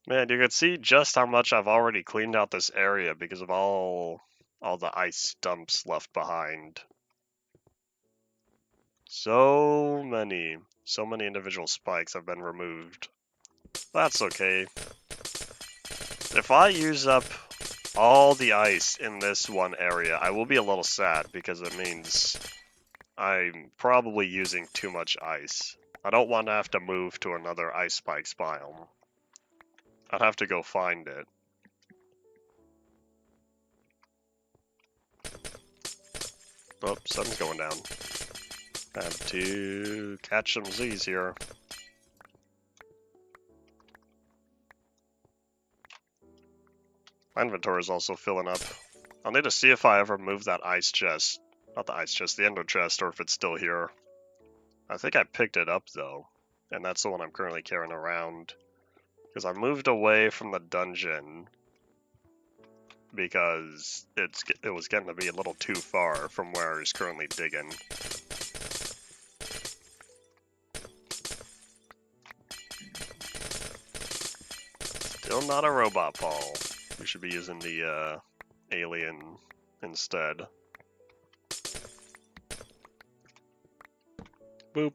Man, you can see just how much I've already cleaned out this area because of all the ice dumps left behind. So many individual spikes have been removed. That's okay. If I use up all the ice in this one area, I will be a little sad because it means I'm probably using too much ice. I don't want to have to move to another ice spikes biome. I'd have to go find it. Oh, sun's going down. Have to catch some Z's here. My inventory is also filling up. I'll need to see if I ever move that ice chest. Not the ice chest, the ender chest, or if it's still here. I think I picked it up though, and that's the one I'm currently carrying around. Because I moved away from the dungeon because it was getting to be a little too far from where I was currently digging. Still not a robot Paul. We should be using the alien instead. Boop.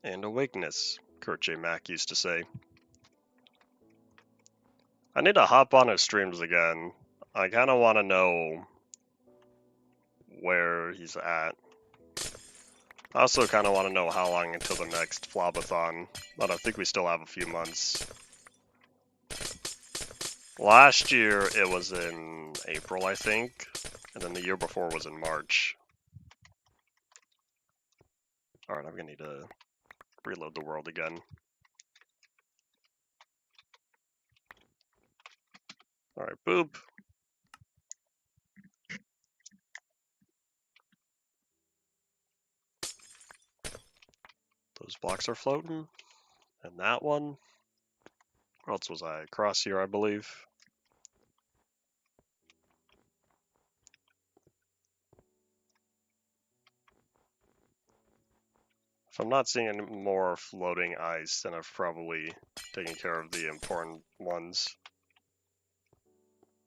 And awakeness, Kurt J. Mack used to say. I need to hop on his streams again. I kind of want to know where he's at. I also kind of want to know how long until the next Flobathon, but I think we still have a few months. Last year it was in April, I think, and then the year before was in March. Alright, I'm gonna need to reload the world again. Alright, boop. Those blocks are floating. And that one. Where else was I? Across here, I believe. If I'm not seeing any more floating ice, then I've probably taken care of the important ones.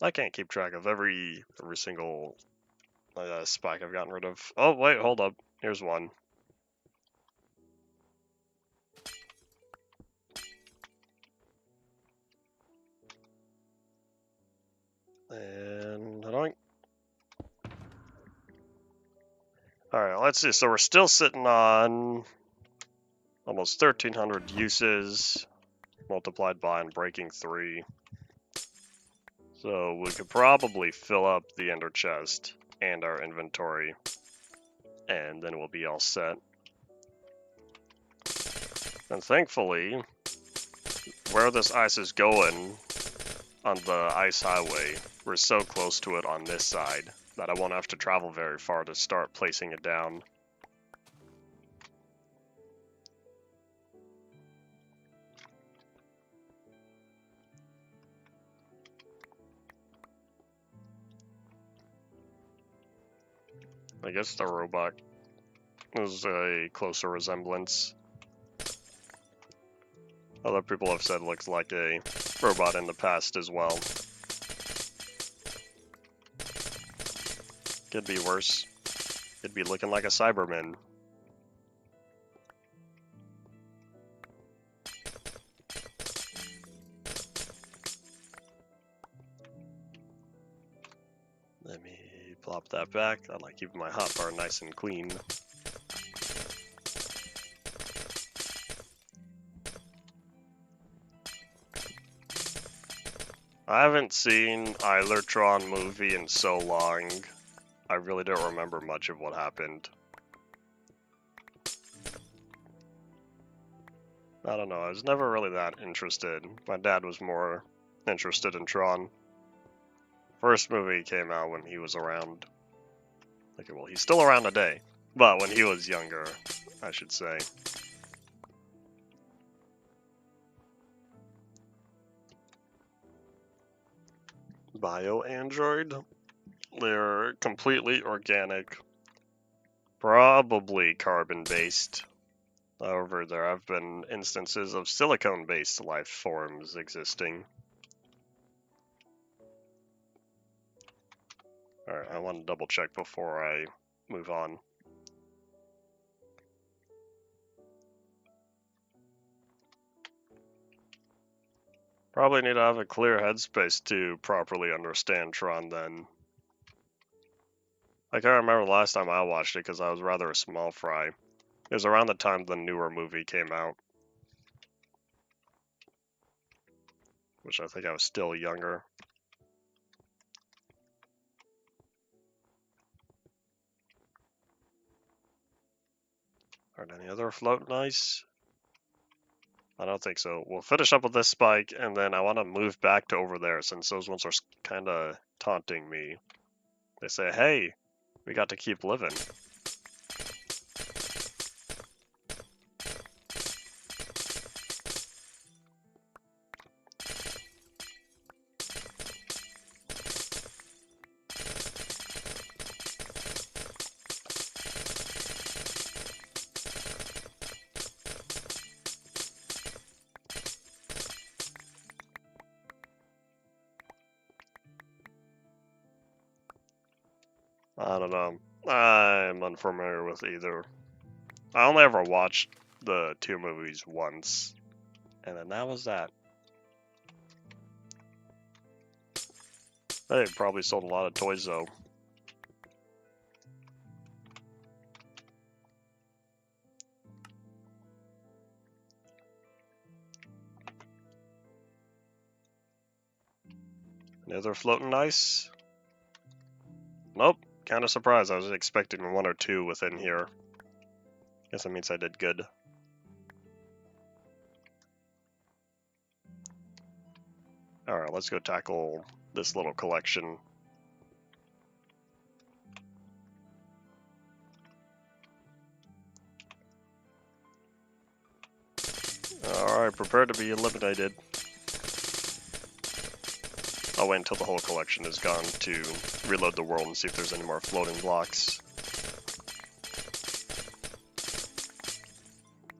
I can't keep track of every single spike I've gotten rid of. Oh, wait, hold up. Here's one. And alright, let's see. So we're still sitting on almost 1,300 uses multiplied by and breaking 3. So we could probably fill up the ender chest and our inventory, and then we'll be all set. And thankfully, where this ice is going on the ice highway, we're so close to it on this side that I won't have to travel very far to start placing it down. I guess the robot is a closer resemblance. Other people have said it looks like a robot in the past as well. Could be worse. Could be looking like a Cyberman. Let me plop that back. I like keeping my hotbar nice and clean. I haven't seen either Tron movie in so long, I really don't remember much of what happened. I don't know, I was never really that interested. My dad was more interested in Tron. First movie came out when he was around. Okay, well, he's still around today, but when he was younger, I should say. Bio-android? They're completely organic, probably carbon-based. However, there have been instances of silicone-based life forms existing. Alright, I want to double check before I move on. Probably need to have a clear headspace to properly understand Tron then. I can't remember the last time I watched it because I was rather a small fry. It was around the time the newer movie came out, which I think I was still younger. Aren't any other floating ice? I don't think so. We'll finish up with this spike, and then I want to move back to over there since those ones are kind of taunting me. They say, hey, we got to keep living. I don't know. I'm unfamiliar with either. I only ever watched the two movies once, and then that was that. They probably sold a lot of toys though. Any other floating ice? Nope. Kind of surprised. I was expecting one or two within here. Guess that means I did good. Alright, let's go tackle this little collection. Alright, prepare to be eliminated. I'll wait until the whole collection is gone to reload the world and see if there's any more floating blocks.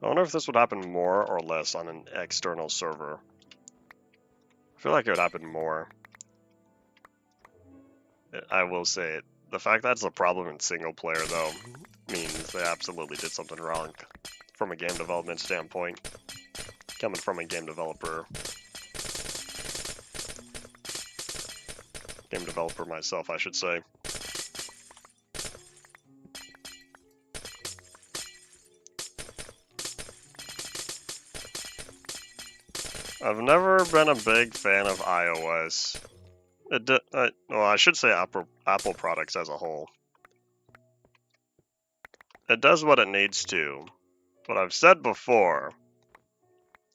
I wonder if this would happen more or less on an external server. I feel like it would happen more. I will say it. The fact that's a problem in single player, though, means they absolutely did something wrong from a game development standpoint. Coming from a game developer myself, I should say. I've never been a big fan of iOS. Well, I should say Apple products as a whole. It does what it needs to, but I've said before,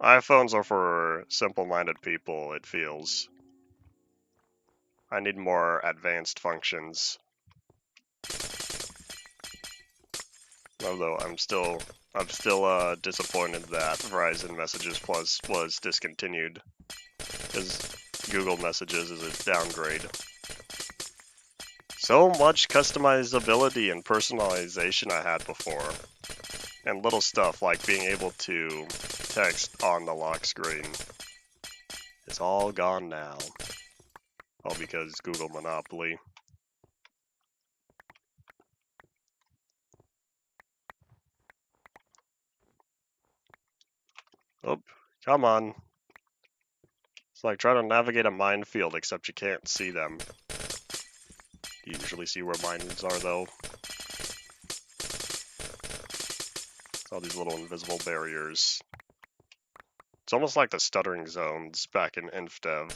iPhones are for simple-minded people, it feels. I need more advanced functions. Although I'm still disappointed that Verizon Messages Plus was discontinued, because Google Messages is a downgrade. So much customizability and personalization I had before, and little stuff like being able to text on the lock screen. It's all gone now. All because Google monopoly. Oh, come on. It's like trying to navigate a minefield, except you can't see them. You usually see where mines are, though. It's all these little invisible barriers. It's almost like the stuttering zones back in InfDev.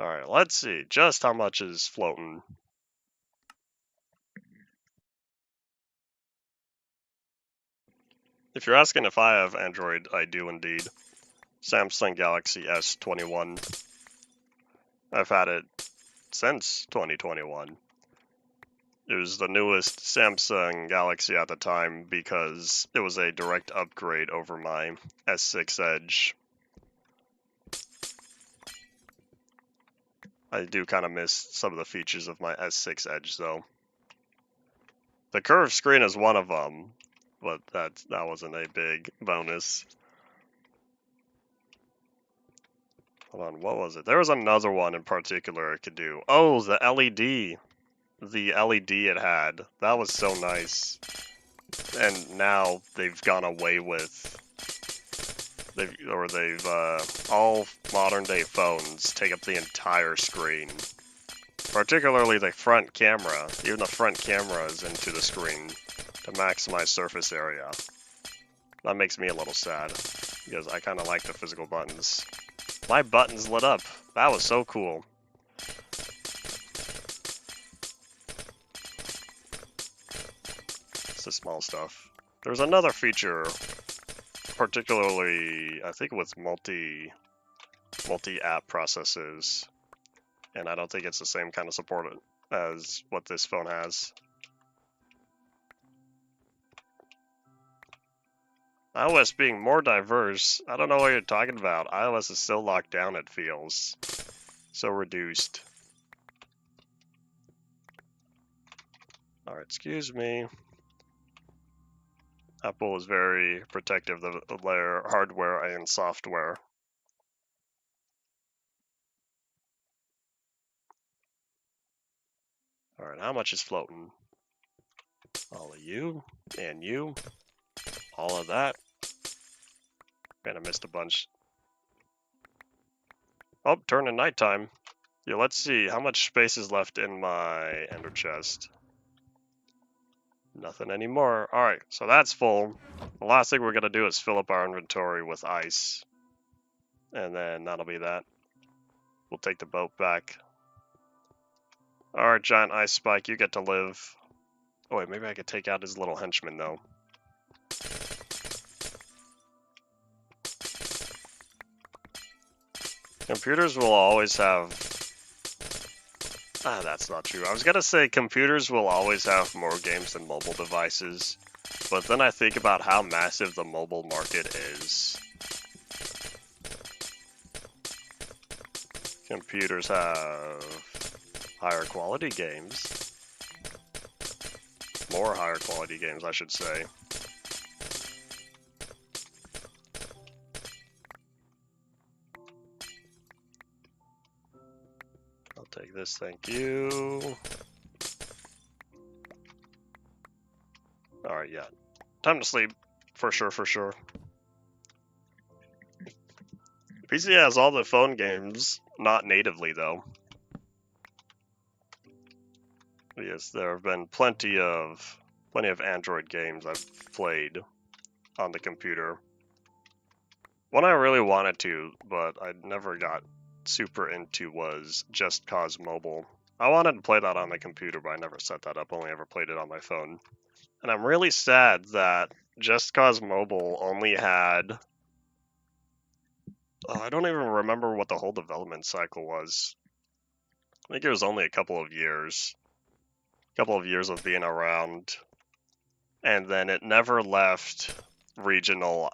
Alright, let's see just how much is floating. If you're asking if I have Android, I do indeed. Samsung Galaxy S21. I've had it since 2021. It was the newest Samsung Galaxy at the time because it was a direct upgrade over my S6 Edge. I do kind of miss some of the features of my S6 Edge though. The curved screen is one of them, but that wasn't a big bonus. Hold on, what was it? There was another one in particular it could do. Oh, the LED. The LED it had. That was so nice. And now they've gone away with... all modern day phones take up the entire screen. Particularly the front camera. Even the front camera is into the screen to maximize surface area. That makes me a little sad, because I kind of like the physical buttons. My buttons lit up. That was so cool. It's the small stuff. There's another feature, particularly, I think with multi-app processes, and I don't think it's the same kind of support as what this phone has. iOS being more diverse, I don't know what you're talking about. iOS is still locked down, it feels. So reduced. Alright, excuse me. Apple is very protective of their hardware and software. Alright, how much is floating? All of you, and you, all of that. Man, I missed a bunch. Oh, turning nighttime. Yeah, let's see, how much space is left in my ender chest? Nothing anymore. Alright, so that's full. The last thing we're going to do is fill up our inventory with ice. And then that'll be that. We'll take the boat back. Alright, giant ice spike, you get to live. Oh wait, maybe I could take out his little henchman though. Computers will always have... that's not true. I was gonna say computers will always have more games than mobile devices, but then I think about how massive the mobile market is. Computers have higher quality games. More higher quality games, I should say. I'll take this, thank you. Alright, yeah. Time to sleep. For sure, for sure. PC has all the phone games, not natively though. Yes, there have been plenty of Android games I've played on the computer. One I really wanted to, but I never got super into was Just Cause Mobile. I wanted to play that on the computer, but I never set that up, only ever played it on my phone. And I'm really sad that Just Cause Mobile only had... I don't even remember what the whole development cycle was. I think it was only a couple of years. Couple of years of being around, and then it never left regional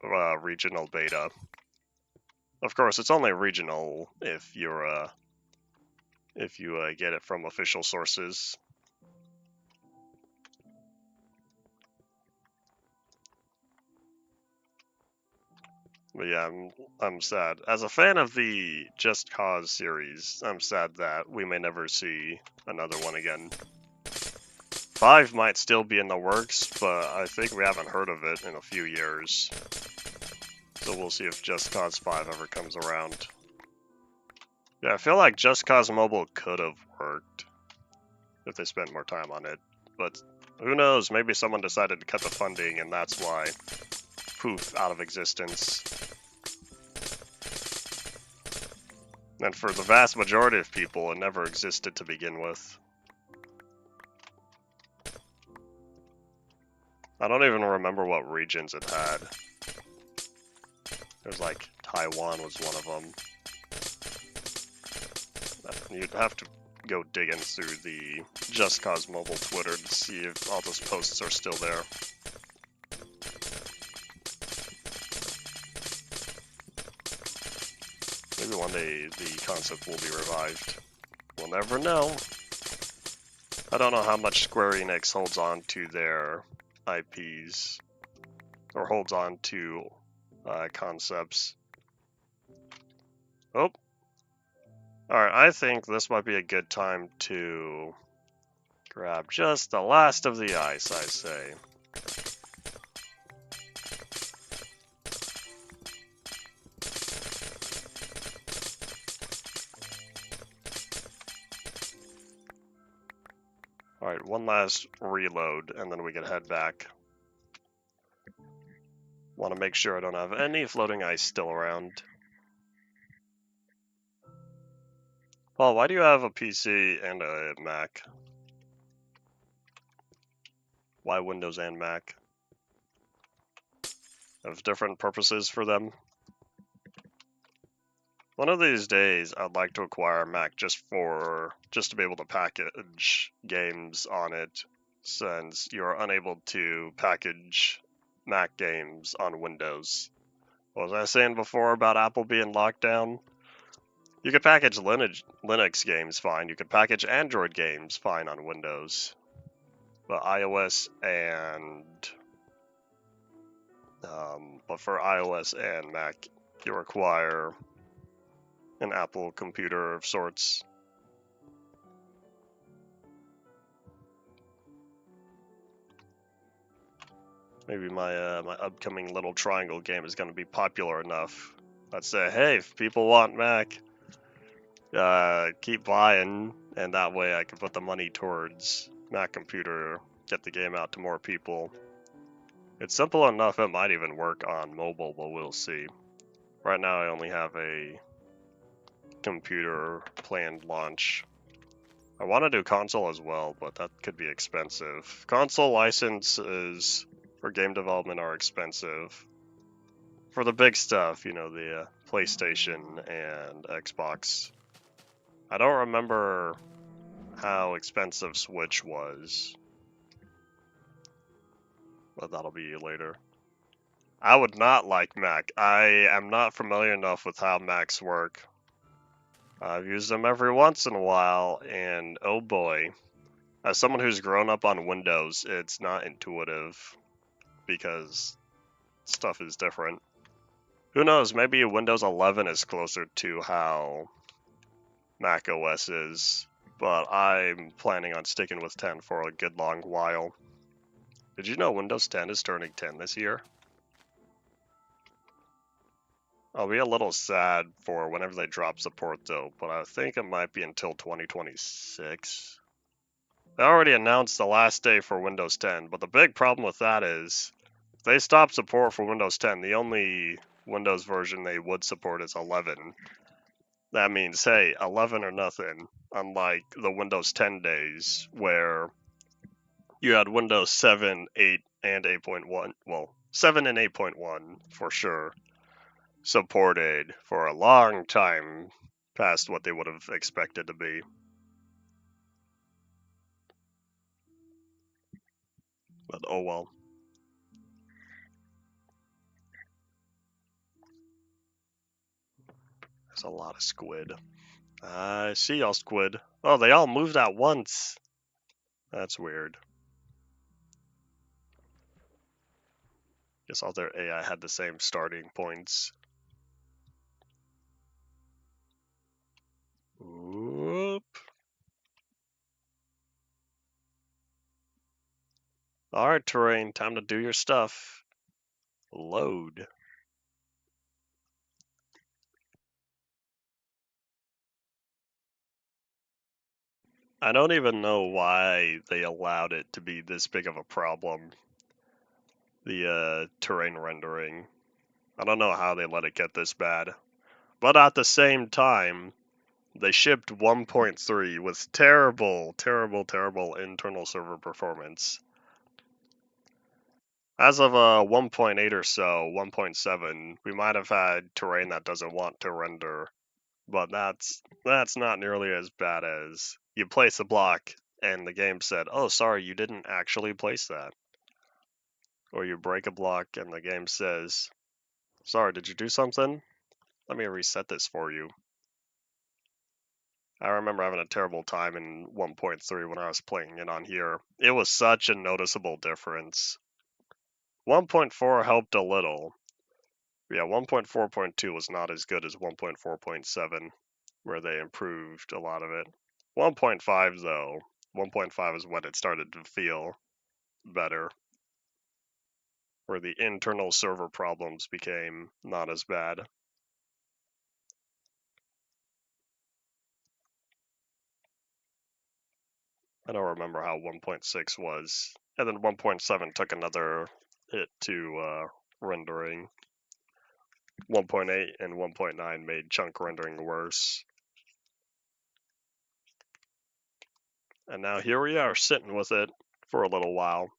beta. Of course, it's only regional if you get it from official sources. But yeah, I'm sad. As a fan of the Just Cause series, I'm sad that we may never see another one again. 5 might still be in the works, but I think we haven't heard of it in a few years. So we'll see if Just Cause 5 ever comes around. Yeah, I feel like Just Cause Mobile could have worked if they spent more time on it. But who knows, maybe someone decided to cut the funding and that's why, poof, out of existence. And for the vast majority of people, it never existed to begin with. I don't even remember what regions it had. There's like Taiwan was one of them. You'd have to go digging through the Just Cause Mobile Twitter to see if all those posts are still there. Maybe one day the concept will be revived. We'll never know. I don't know how much Square Enix holds on to their IPs, or holds on to concepts. Oh. Alright, I think this might be a good time to grab just the last of the ice, I say. Alright, one last reload, and then we can head back. Want to make sure I don't have any floating ice still around. Paul, why do you have a PC and a Mac? Why Windows and Mac? Have different purposes for them? One of these days, I'd like to acquire a Mac just to be able to package games on it, since you're unable to package Mac games on Windows. What was I saying before about Apple being locked down? You could package Linux games fine. You could package Android games fine on Windows, but for iOS and Mac, you require an Apple computer of sorts. Maybe my upcoming little triangle game is going to be popular enough. Let's say, hey, if people want Mac, keep buying, and that way I can put the money towards Mac computer, get the game out to more people. It's simple enough, it might even work on mobile, but we'll see. Right now I only have a computer planned launch. I want to do console as well, but that could be expensive. Console licenses for game development are expensive. For the big stuff, you know, the PlayStation and Xbox. I don't remember how expensive Switch was, but that'll be later. I would not like Mac. I am not familiar enough with how Macs work. I've used them every once in a while, and oh boy, as someone who's grown up on Windows, it's not intuitive, because stuff is different. Who knows, maybe Windows 11 is closer to how Mac OS is, but I'm planning on sticking with 10 for a good long while. Did you know Windows 10 is turning 10 this year? I'll be a little sad for whenever they drop support though, but I think it might be until 2026. They already announced the last day for Windows 10, but the big problem with that is, if they stop support for Windows 10, the only Windows version they would support is 11. That means, hey, 11 or nothing, unlike the Windows 10 days, where you had Windows 7, 8, and 8.1, well, 7 and 8.1 for sure, supported for a long time past what they would have expected to be. But oh well. There's a lot of squid. I see y'all squid. Oh, they all moved at once. That's weird. Guess all their AI had the same starting points. Whoop. Alright, terrain, time to do your stuff. Load. I don't even know why they allowed it to be this big of a problem. The terrain rendering. I don't know how they let it get this bad. But at the same time, They shipped 1.3 with terrible, terrible, terrible internal server performance. As of 1.8 or so, 1.7, we might have had terrain that doesn't want to render, but that's not nearly as bad as you place a block and the game said, "Oh, sorry, you didn't actually place that." Or you break a block and the game says, "Sorry, did you do something? Let me reset this for you." I remember having a terrible time in 1.3 when I was playing it on here. It was such a noticeable difference. 1.4 helped a little. Yeah, 1.4.2 was not as good as 1.4.7, where they improved a lot of it. 1.5 though, 1.5 is when it started to feel better, where the internal server problems became not as bad. I don't remember how 1.6 was. And then 1.7 took another hit to rendering. 1.8 and 1.9 made chunk rendering worse. And now here we are sitting with it for a little while.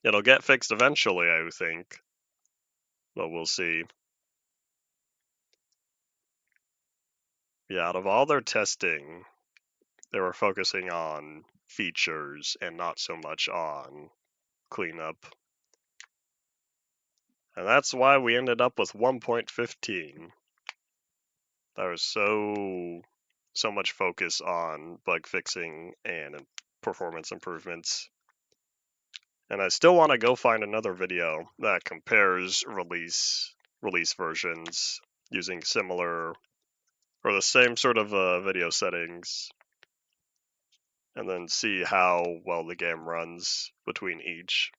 It'll get fixed eventually, I think, but we'll see. Yeah, out of all their testing, they were focusing on features and not so much on cleanup. And that's why we ended up with 1.15. There was so much focus on bug fixing and performance improvements. And I still want to go find another video that compares release versions using similar or the same sort of video settings, and then see how well the game runs between each.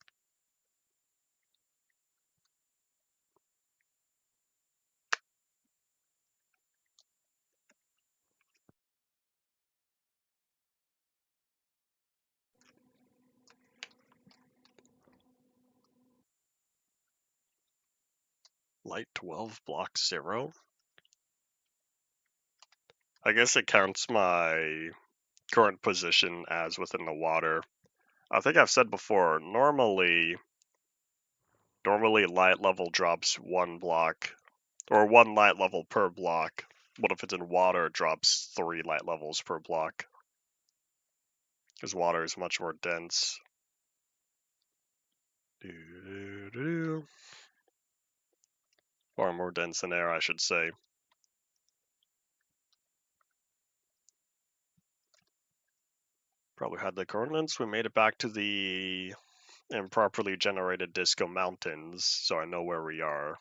Light 12, block 0? I guess it counts my current position as within the water. I think I've said before, normally light level drops 1 block, or 1 light level per block. What if it's in water, it drops 3 light levels per block? Because water is much more dense. Or more dense than air, I should say. Probably had the coordinates. We made it back to the improperly generated Disco Mountains, so I know where we are.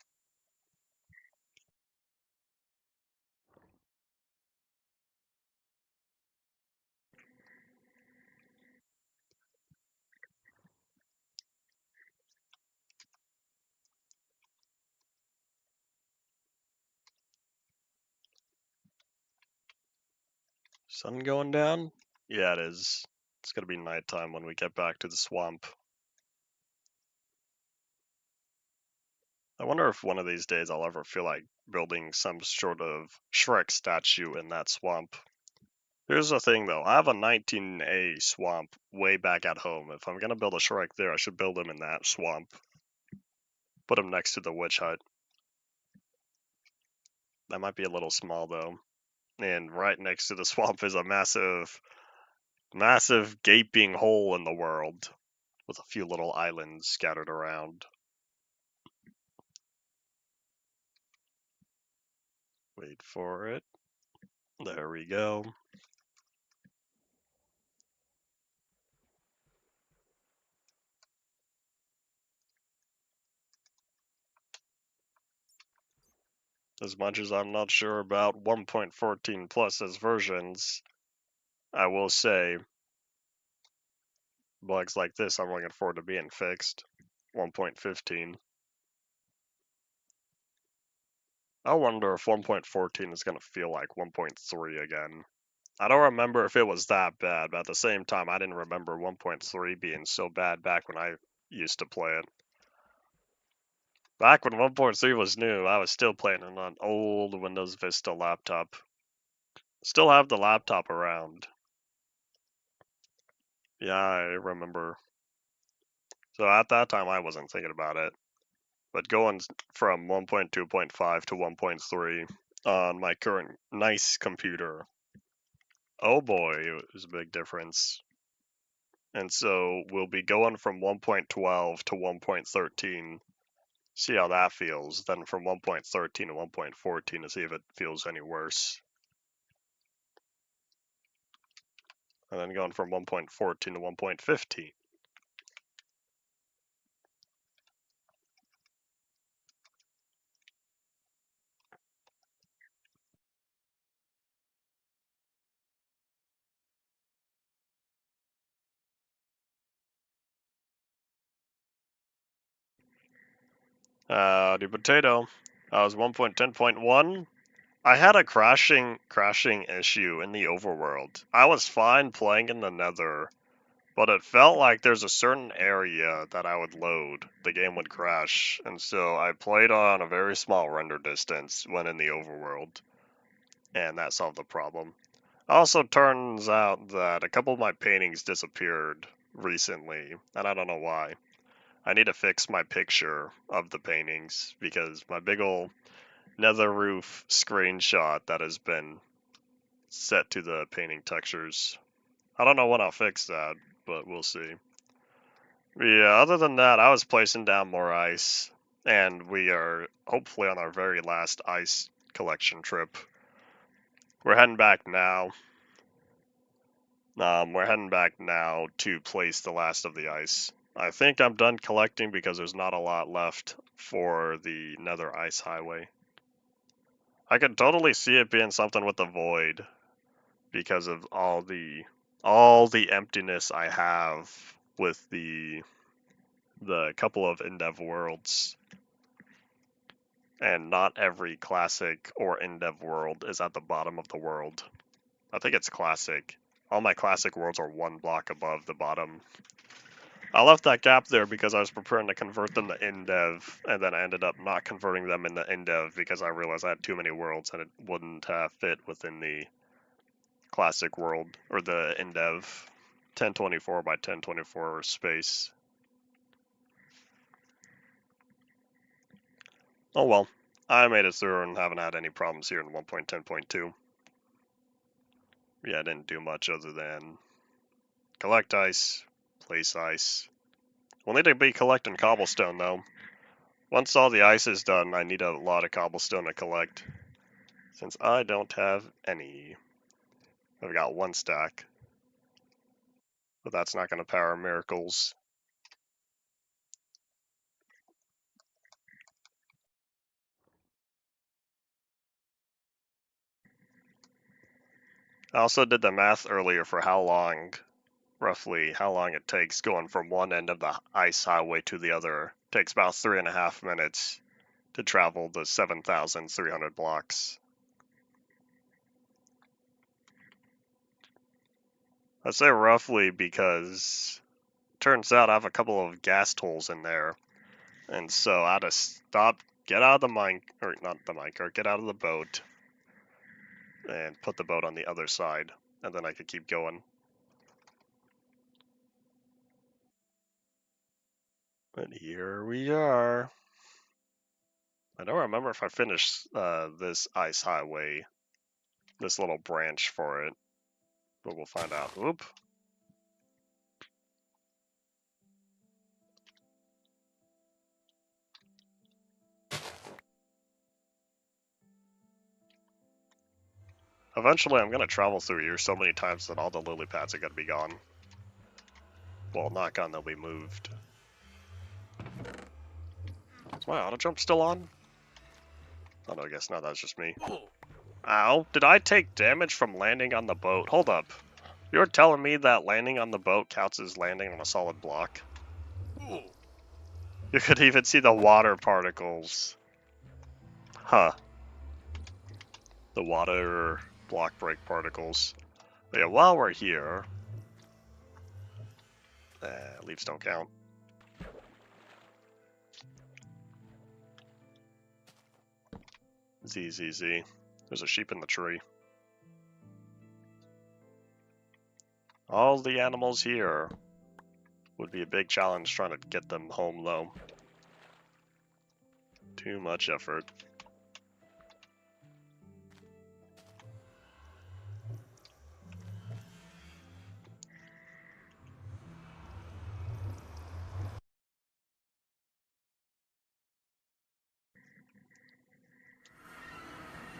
Sun going down? Yeah, it is. It's gonna be nighttime when we get back to the swamp. I wonder if one of these days I'll ever feel like building some sort of Shrek statue in that swamp. Here's the thing though, I have a 19A swamp way back at home. If I'm gonna build a Shrek there, I should build him in that swamp. Put him next to the witch hut. That might be a little small though. And right next to the swamp is a massive gaping hole in the world with a few little islands scattered around. Wait for it. There we go. As much as I'm not sure about 1.14 plus as versions, I will say bugs like this I'm looking forward to being fixed. 1.15. I wonder if 1.14 is going to feel like 1.3 again. I don't remember if it was that bad, but at the same time, I didn't remember 1.3 being so bad back when I used to play it. Back when 1.3 was new, I was still playing on an old Windows Vista laptop. Still have the laptop around. Yeah, I remember. So at that time, I wasn't thinking about it. But going from 1.2.5 to 1.3 on my current nice computer, oh boy, it was a big difference. And so we'll be going from 1.12 to 1.13, see how that feels, then from 1.13 to 1.14 to see if it feels any worse. And then going from 1.14 to 1.15. The potato, I was 1.10.1. I had a crashing issue in the overworld. I was fine playing in the nether, but it felt like there's a certain area that I would load, the game would crash, and so I played on a very small render distance when in the overworld, and that solved the problem. Also turns out that a couple of my paintings disappeared recently, and I don't know why. I need to fix my picture of the paintings because my big ol' nether roof screenshot that has been set to the painting textures. I don't know when I'll fix that, but we'll see. Yeah, other than that, I was placing down more ice, and we are hopefully on our very last ice collection trip. We're heading back now. We're heading back now to place the last of the ice. I think I'm done collecting because there's not a lot left for the Nether Ice Highway. I could totally see it being something with the void because of all the emptiness I have with the couple of in-dev worlds. And not every classic or in-dev world is at the bottom of the world. I think it's classic. All my classic worlds are one block above the bottom. I left that gap there because I was preparing to convert them to in-dev, and then I ended up not converting them into in-dev because I realized I had too many worlds and it wouldn't fit within the classic world, or the in-dev 1024 by 1024 space. Oh well, I made it through and haven't had any problems here in 1.10.2. Yeah, I didn't do much other than collect ice, place ice. We'll need to be collecting cobblestone though. Once all the ice is done, I need a lot of cobblestone to collect, since I don't have any. I've got one stack, but that's not going to power miracles. I also did the math earlier for roughly how long it takes going from one end of the ice highway to the other. It takes about 3.5 minutes to travel the 7,300 blocks. I say roughly because it turns out I have a couple of gas holes in there, and so I had to stop, get out of the get out of the boat, and put the boat on the other side, and then I could keep going. And here we are. I don't remember if I finished this ice highway, this little branch for it, but we'll find out. Oop. Eventually, I'm going to travel through here so many times that all the lily pads are going to be gone. Well, not gone, they'll be moved. Is my auto jump still on? Oh, no, I guess not. That's just me. Ow. Did I take damage from landing on the boat? Hold up. You're telling me that landing on the boat counts as landing on a solid block? You could even see the water particles. Huh. The water block break particles. But yeah, while we're here... leaves don't count. Z. There's a sheep in the tree. All the animals here. Would be a big challenge trying to get them home, though. Too much effort.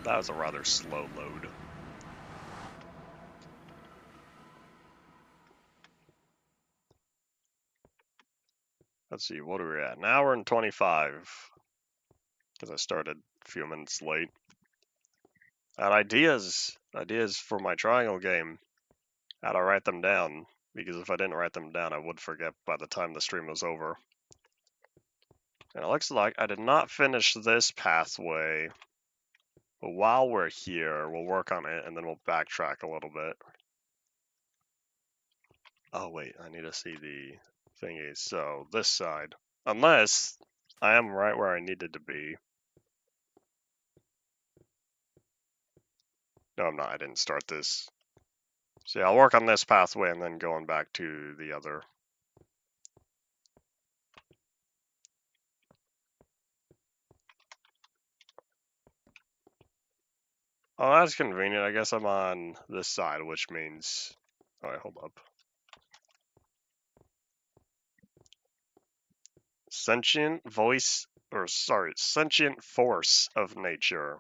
That was a rather slow load. Let's see, what are we at? An hour and 25. Because I started a few minutes late. And ideas for my triangle game. How to write them down. Because if I didn't write them down, I would forget by the time the stream was over. And it looks like I did not finish this pathway. But while we're here, we'll work on it and then we'll backtrack a little bit. Oh wait, I need to see the thingy. So, this side. Unless I am right where I needed to be. No, I'm not. I didn't start this. So yeah, I'll work on this pathway and then going back to the other. Oh, that's convenient. I guess I'm on this side, which means... Alright, hold up. Sentient force of nature.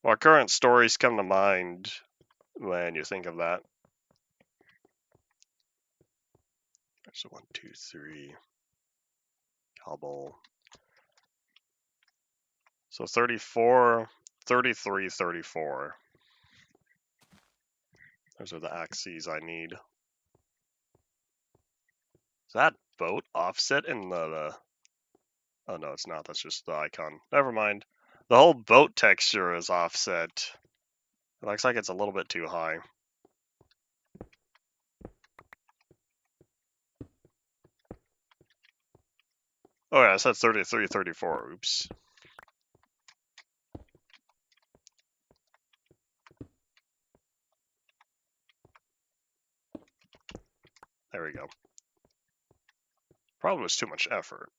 What current stories come to mind when you think of that? So 1, 2, 3. Cobble. So 34, 33, 34. Those are the axes I need. Is that boat offset in the... Oh no, it's not. That's just the icon. Never mind. The whole boat texture is offset. It looks like it's a little bit too high. Oh yeah, I said 33, 34. Oops. There we go. Probably was too much effort.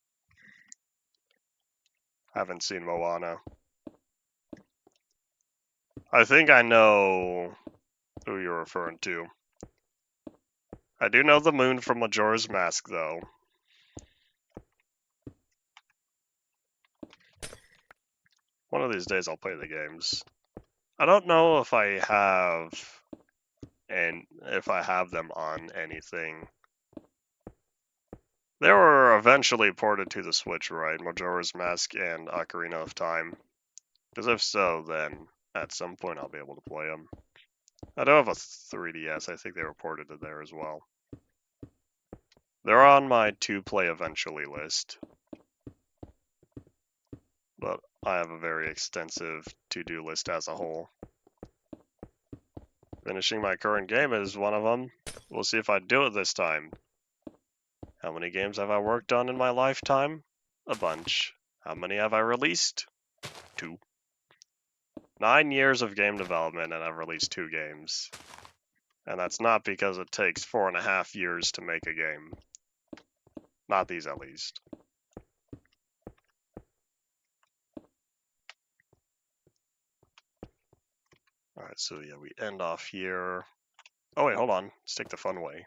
Haven't seen Moana. I think I know who you're referring to. I do know the moon from Majora's Mask, though. One of these days I'll play the games. I don't know if I have... and if I have them on anything. They were eventually ported to the Switch, right? Majora's Mask and Ocarina of Time. Because if so, then at some point I'll be able to play them. I do have a 3DS. I think they were ported to there as well. They're on my to-play eventually list. But I have a very extensive to-do list as a whole. Finishing my current game is one of them. We'll see if I do it this time. How many games have I worked on in my lifetime? A bunch. How many have I released? 2. 9 years of game development and I've released 2 games. And that's not because it takes 4.5 years to make a game. Not these, at least. Alright, so yeah, we end off here. Oh wait, hold on. Let's take the fun way.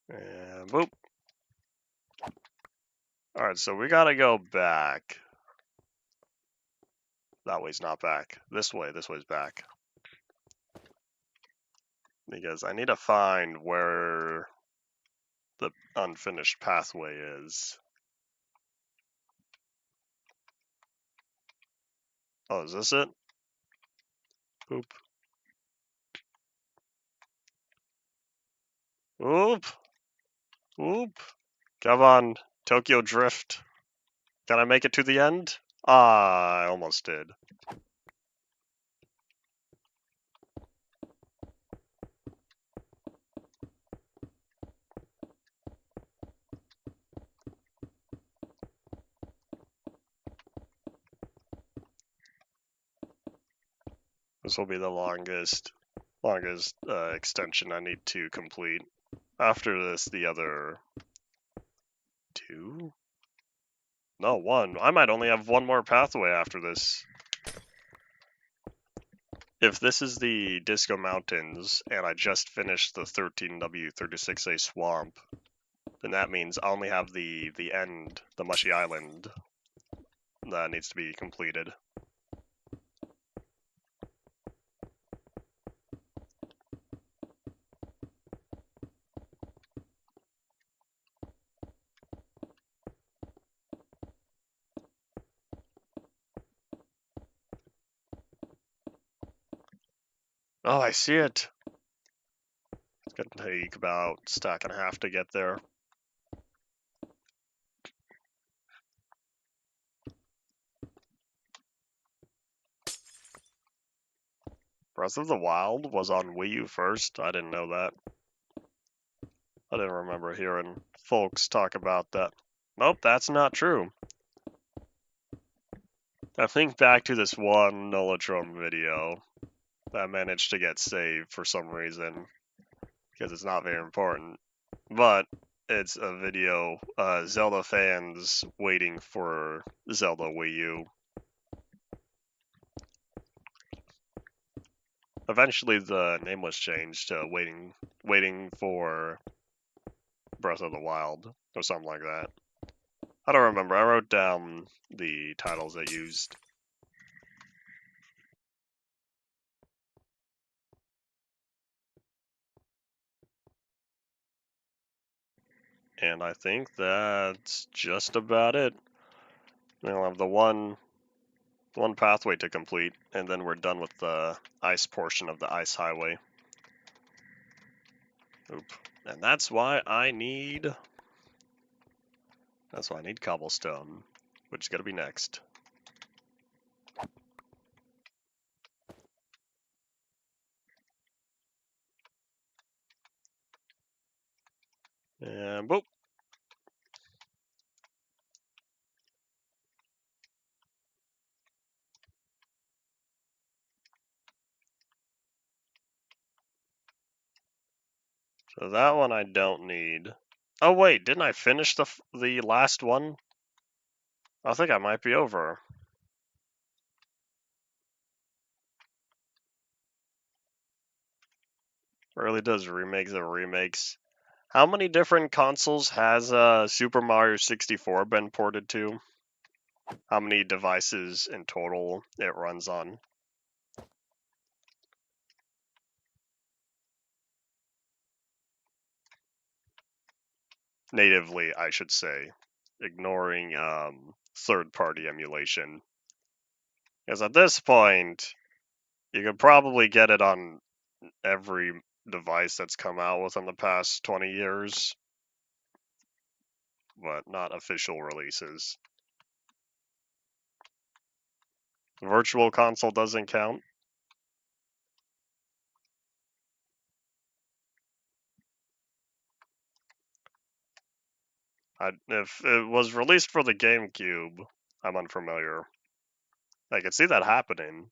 And boop. Alright, so we gotta go back. That way's not back. This way's back. Because I need to find where the unfinished pathway is. Oh, is this it? Oop. Oop. Oop. Come on, Tokyo Drift. Can I make it to the end? Ah, I almost did. This will be the longest extension I need to complete. After this, the other 2? No, 1. I might only have 1 more pathway after this. If this is the Disco Mountains, and I just finished the 13W36A Swamp, then that means I only have the end, the Mushy Island, that needs to be completed. Oh, I see it! It's gonna take about a stack and a half to get there. Breath of the Wild was on Wii U first? I didn't know that. I didn't remember hearing folks talk about that. Nope, that's not true. I think back to this one Nullitron video that managed to get saved for some reason, because it's not very important. But it's a video, Zelda fans waiting for Zelda Wii U. Eventually the name was changed to waiting for Breath of the Wild, or something like that. I don't remember, I wrote down the titles it used. And I think that's just about it. We'll have the one pathway to complete, and then we're done with the ice portion of the ice highway. Oop. And that's why I need cobblestone, which is gonna be next. And boop. So that one I don't need. Oh wait, didn't I finish the last one? I think I might be over. Really does remakes of remakes. How many different consoles has Super Mario 64 been ported to? How many devices in total it runs on? Natively, I should say, ignoring third-party emulation. Because at this point, you could probably get it on every device that's come out within the past 20 years, but not official releases. Virtual Console doesn't count. If it was released for the GameCube, I'm unfamiliar. I could see that happening,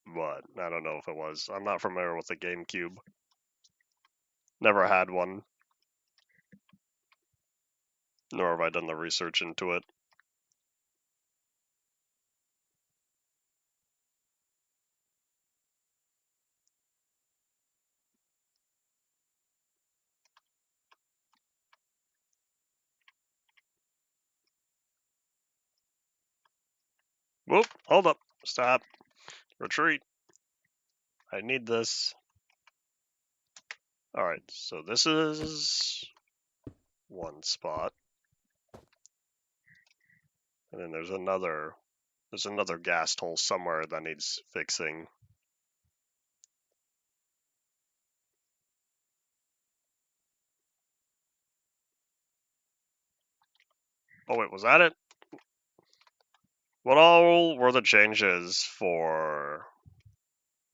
but I don't know if it was. I'm not familiar with the GameCube. Never had one, nor have I done the research into it. Whoop, hold up, stop, retreat. I need this. Alright, so this is one spot. And then there's another gas hole somewhere that needs fixing. Oh wait, was that it? What all were the changes for...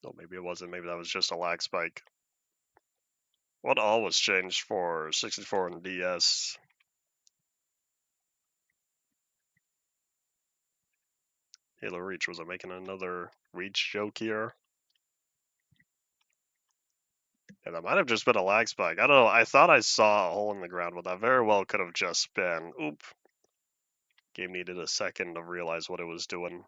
Oh, maybe it wasn't. Maybe that was just a lag spike. What all was changed for 64 and DS? Halo Reach, was I making another Reach joke here? And that might have just been a lag spike. I don't know. I thought I saw a hole in the ground, but that very well could have just been. Oop. Game needed a second to realize what it was doing.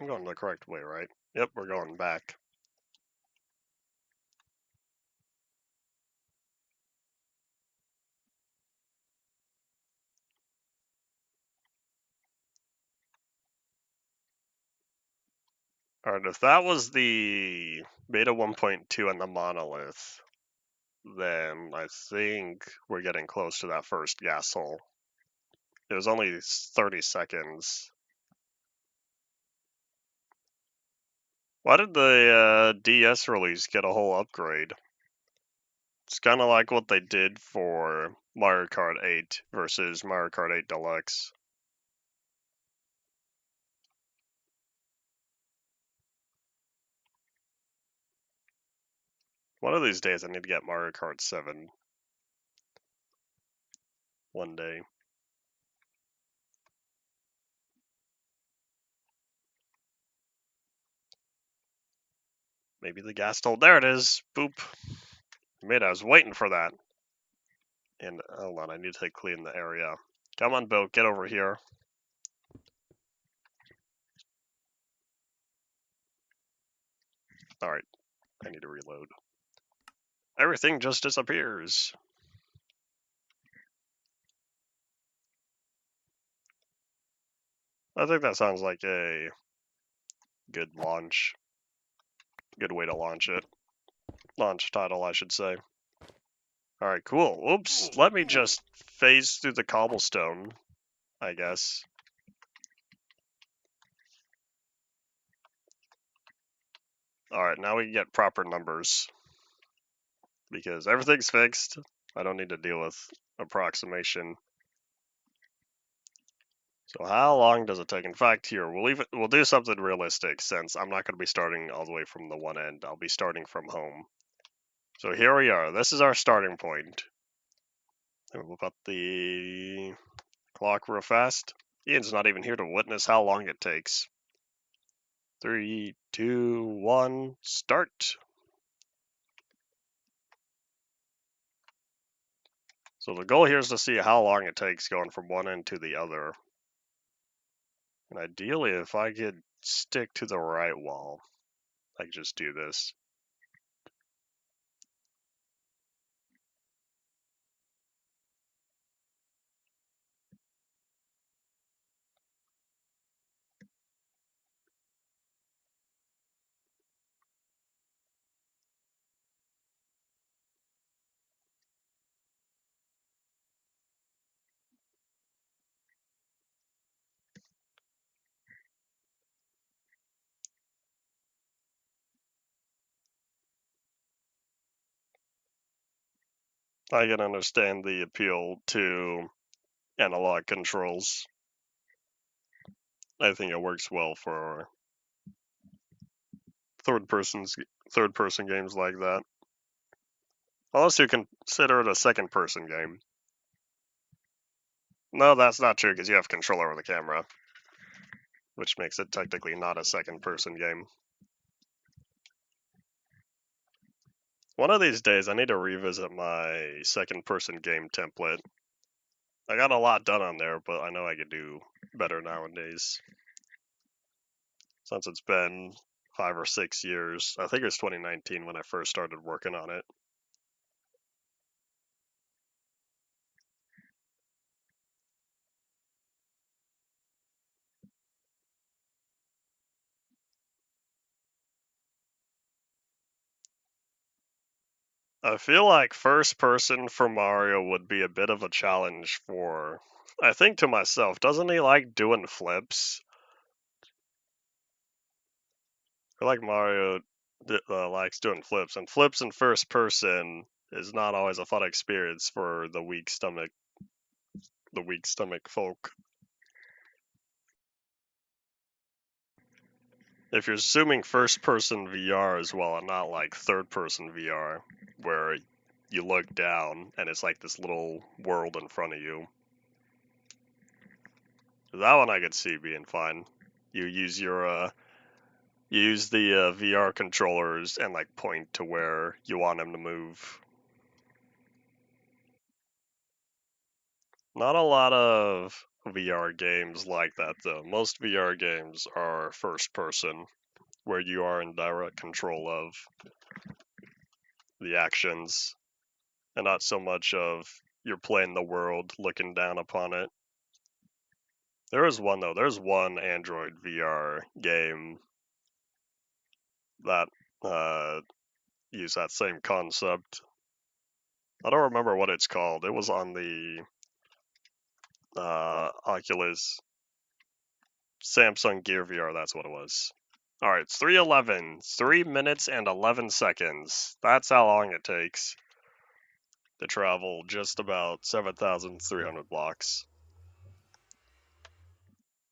I'm going the correct way, right? Yep, we're going back. Alright, if that was the beta 1.2 and the monolith, then I think we're getting close to that first gas hole. It was only 30 seconds. Why did the DS release get a whole upgrade? It's kind of like what they did for Mario Kart 8 versus Mario Kart 8 Deluxe. One of these days I need to get Mario Kart 7. One day. Maybe the gas told. There it is. Boop. Mate, I was waiting for that. And hold on, I need to clean the area. Come on, Bill, get over here. Alright, I need to reload. Everything just disappears. I think that sounds like a good launch. Good way to launch it. Launch title, I should say. Alright, cool. Oops, let me just phase through the cobblestone, I guess. Alright, now we get proper numbers. Because everything's fixed. I don't need to deal with approximation. So how long does it take? In fact, here, we'll do something realistic since I'm not going to be starting all the way from the one end. I'll be starting from home. So here we are. This is our starting point. And we'll put the clock real fast. Ian's not even here to witness how long it takes. 3, 2, 1, start. So the goal here is to see how long it takes going from one end to the other. And ideally, if I could stick to the right wall, I could just do this. I can understand the appeal to analog controls. I think it works well for third person games like that. Unless you consider it a second person game. No, that's not true because you have control over the camera, which makes it technically not a second person game. One of these days, I need to revisit my second person game template. I got a lot done on there, but I know I could do better nowadays. Since it's been 5 or 6 years. I think it was 2019 when I first started working on it. I feel like first person for Mario would be a bit of a challenge for. I think to myself, doesn't he like doing flips? I feel like Mario likes doing flips, and flips in first person is not always a fun experience for the weak stomach folk. If you're assuming first person VR as well and not like third person VR, where you look down and it's like this little world in front of you. That one I could see being fine. You use your you use the VR controllers and like point to where you want them to move. Not a lot of VR games like that though. Most VR games are first person, where you are in direct control of the actions, and not so much of you're playing the world, looking down upon it. There is one though. There's one Android VR game that use that same concept. I don't remember what it's called. It was on the Oculus, Samsung Gear VR. That's what it was. All right, it's 3:11. 3 minutes and 11 seconds. That's how long it takes to travel just about 7,300 blocks.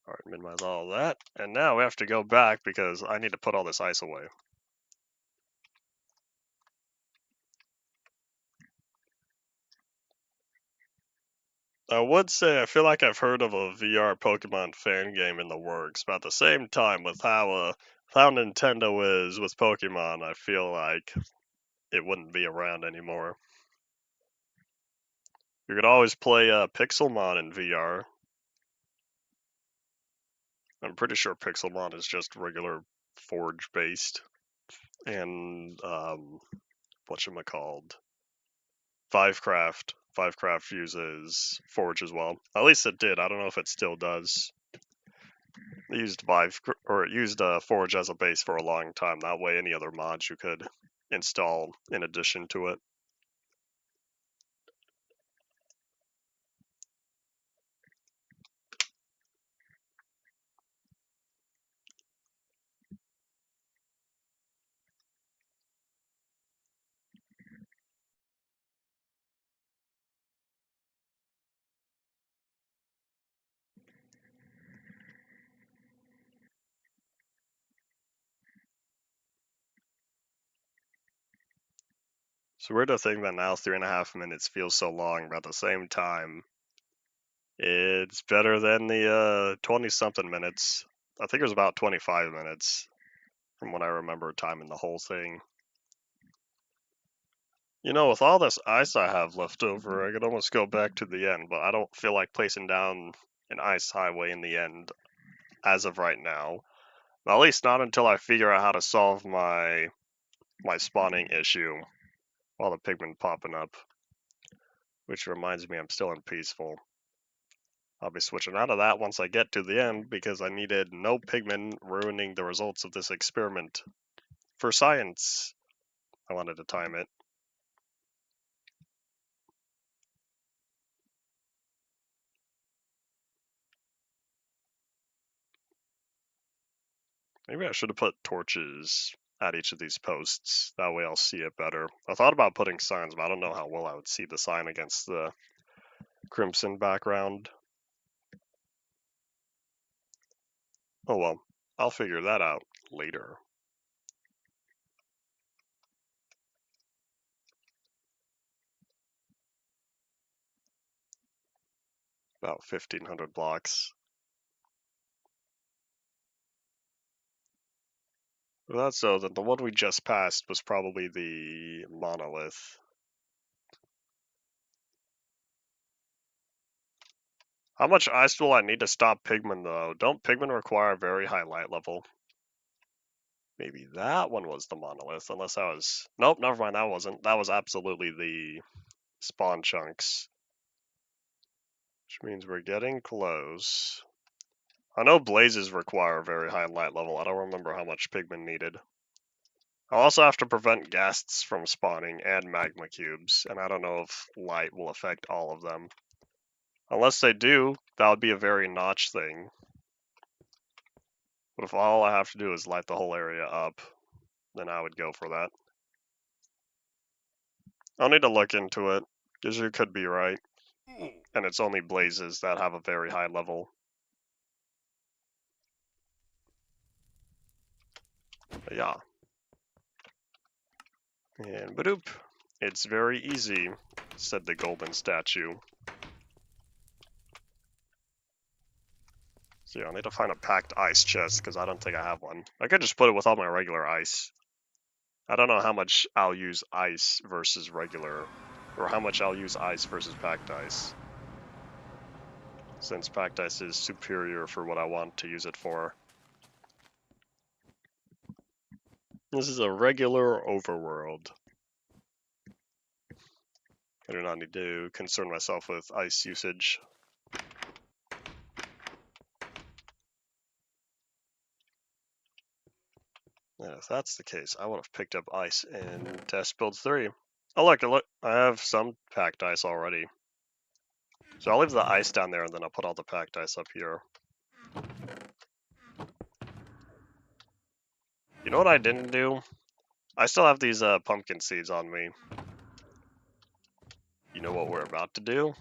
All right, minimize all of that. And now we have to go back because I need to put all this ice away. I would say I feel like I've heard of a VR Pokemon fan game in the works, but at the same time, with how Nintendo is with Pokemon, I feel like it wouldn't be around anymore. You could always play Pixelmon in VR. I'm pretty sure Pixelmon is just regular Forge based, and whatchamacalled, Vivecraft. Vivecraft uses Forge as well. At least it did. I don't know if it still does. It used Forge as a base for a long time. That way, any other mods you could install in addition to it. So weird to think that now 3.5 minutes feels so long, but at the same time, it's better than the 20-something minutes. I think it was about 25 minutes from what I remember timing the whole thing. You know, with all this ice I have left over, I could almost go back to the end, but I don't feel like placing down an ice highway in the end as of right now. At least not until I figure out how to solve my spawning issue while the pigmen popping up. Which reminds me I'm still in peaceful. I'll be switching out of that once I get to the end because I needed no pigmen ruining the results of this experiment. For science, I wanted to time it. Maybe I should have put torches at each of these posts. That way I'll see it better. I thought about putting signs, but I don't know how well I would see the sign against the crimson background. Oh well, I'll figure that out later. About 1,500 blocks. If that's so, then the one we just passed was probably the monolith. How much ice will I need to stop pigmen though? Don't pigmen require a very high light level? Maybe that one was the monolith, unless I was... Nope, never mind, that wasn't. That was absolutely the spawn chunks. Which means we're getting close. I know blazes require a very high light level. I don't remember how much pigmen needed. I'll also have to prevent ghasts from spawning and magma cubes, and I don't know if light will affect all of them. Unless they do, that would be a very notch thing. But if all I have to do is light the whole area up, then I would go for that. I'll need to look into it, because you could be right. And it's only blazes that have a very high level. But yeah. And badoop. It's very easy, said the golden statue. So yeah, I need to find a packed ice chest, because I don't think I have one. I could just put it with all my regular ice. I don't know how much I'll use ice versus regular, or how much I'll use ice versus packed ice, since packed ice is superior for what I want to use it for. This is a regular overworld. I do not need to concern myself with ice usage. And if that's the case, I would have picked up ice in test build 3. Oh look, I have some packed ice already. So I'll leave the ice down there and then I'll put all the packed ice up here. You know what I didn't do? I still have these pumpkin seeds on me. You know what we're about to do?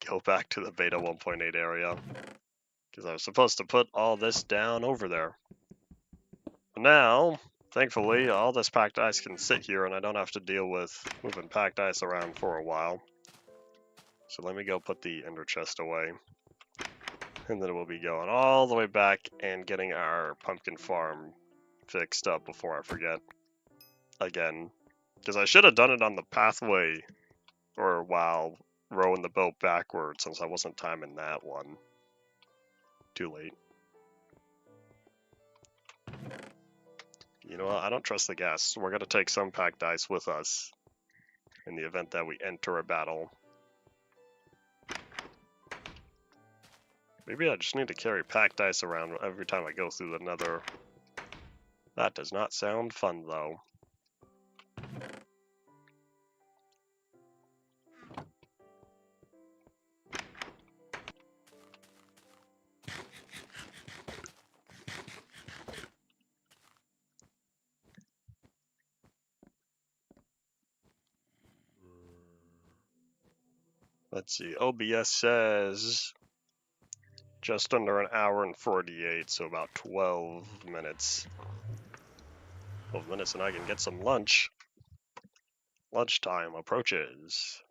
Go back to the beta 1.8 area. Because I was supposed to put all this down over there. Now, thankfully, all this packed ice can sit here and I don't have to deal with moving packed ice around for a while. So let me go put the ender chest away. And then we'll be going all the way back and getting our pumpkin farm fixed up before I forget. Again. Because I should have done it on the pathway, or while rowing the boat backwards, since I wasn't timing that one. Too late. You know what? I don't trust the guests. We're going to take some packed ice with us in the event that we enter a battle. Maybe I just need to carry packed ice around every time I go through the nether. That does not sound fun, though. Let's see. OBS says just under an hour and 48, so about 12 minutes. 12 minutes and I can get some lunch. Lunchtime approaches.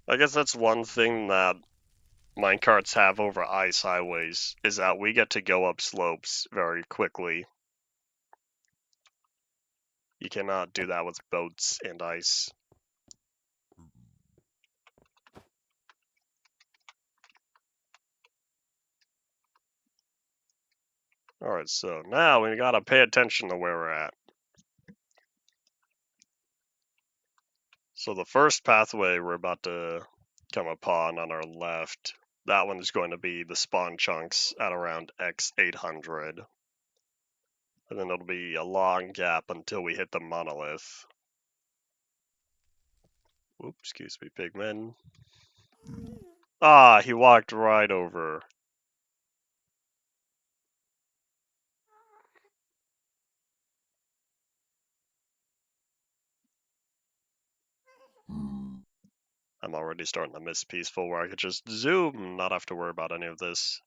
I guess that's one thing that minecarts have over ice highways, is that we get to go up slopes very quickly. You cannot do that with boats and ice. Alright, so now we gotta pay attention to where we're at. So the first pathway we're about to come upon on our left, that one is going to be the spawn chunks at around X800. And then it'll be a long gap until we hit the monolith. Oops, excuse me, pigman. Ah, he walked right over. I'm already starting to miss peaceful where I could just zoom and not have to worry about any of this.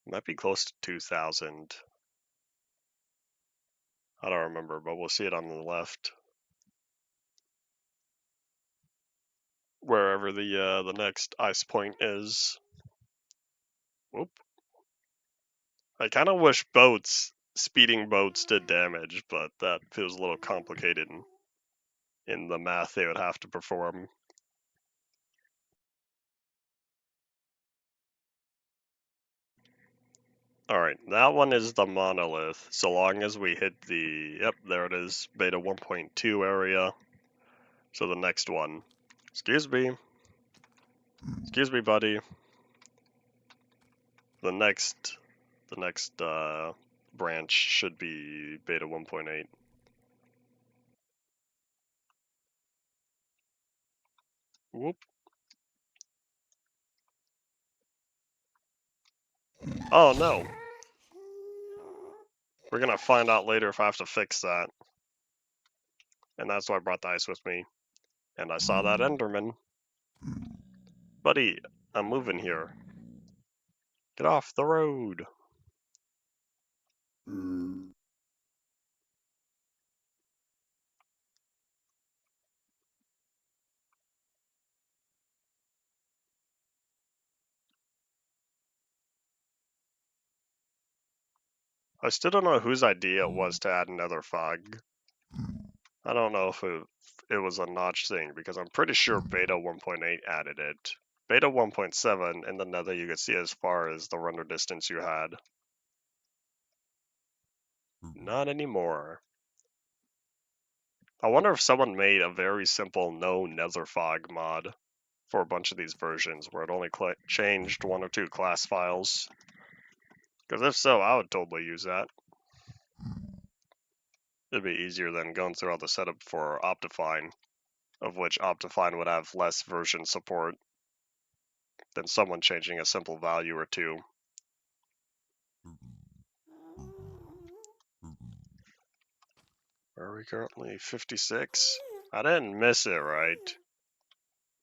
Might be close to 2,000. I don't remember, but we'll see it on the left. Wherever the next ice point is. Whoop. I kind of wish speeding boats did damage, but that feels a little complicated in the math they would have to perform. Alright, that one is the monolith, so long as we hit the, yep, there it is, beta 1.2 area. So the next one, excuse me, buddy. The next branch should be beta 1.8. Whoop. Oh no. We're gonna find out later if I have to fix that. and that's why I brought the ice with me. And I saw that Enderman. Buddy, I'm moving here. Get off the road. I still don't know whose idea it was to add another fog. I don't know if it was a notch thing, because I'm pretty sure Beta 1.8 added it. Beta 1.7, in the nether you could see as far as the render distance you had. Not anymore. I wonder if someone made a very simple no nether fog mod for a bunch of these versions where it only changed one or two class files. Because if so, I would totally use that. It'd be easier than going through all the setup for Optifine, of which Optifine would have less version support than someone changing a simple value or two. Are we currently 56? I didn't miss it, right?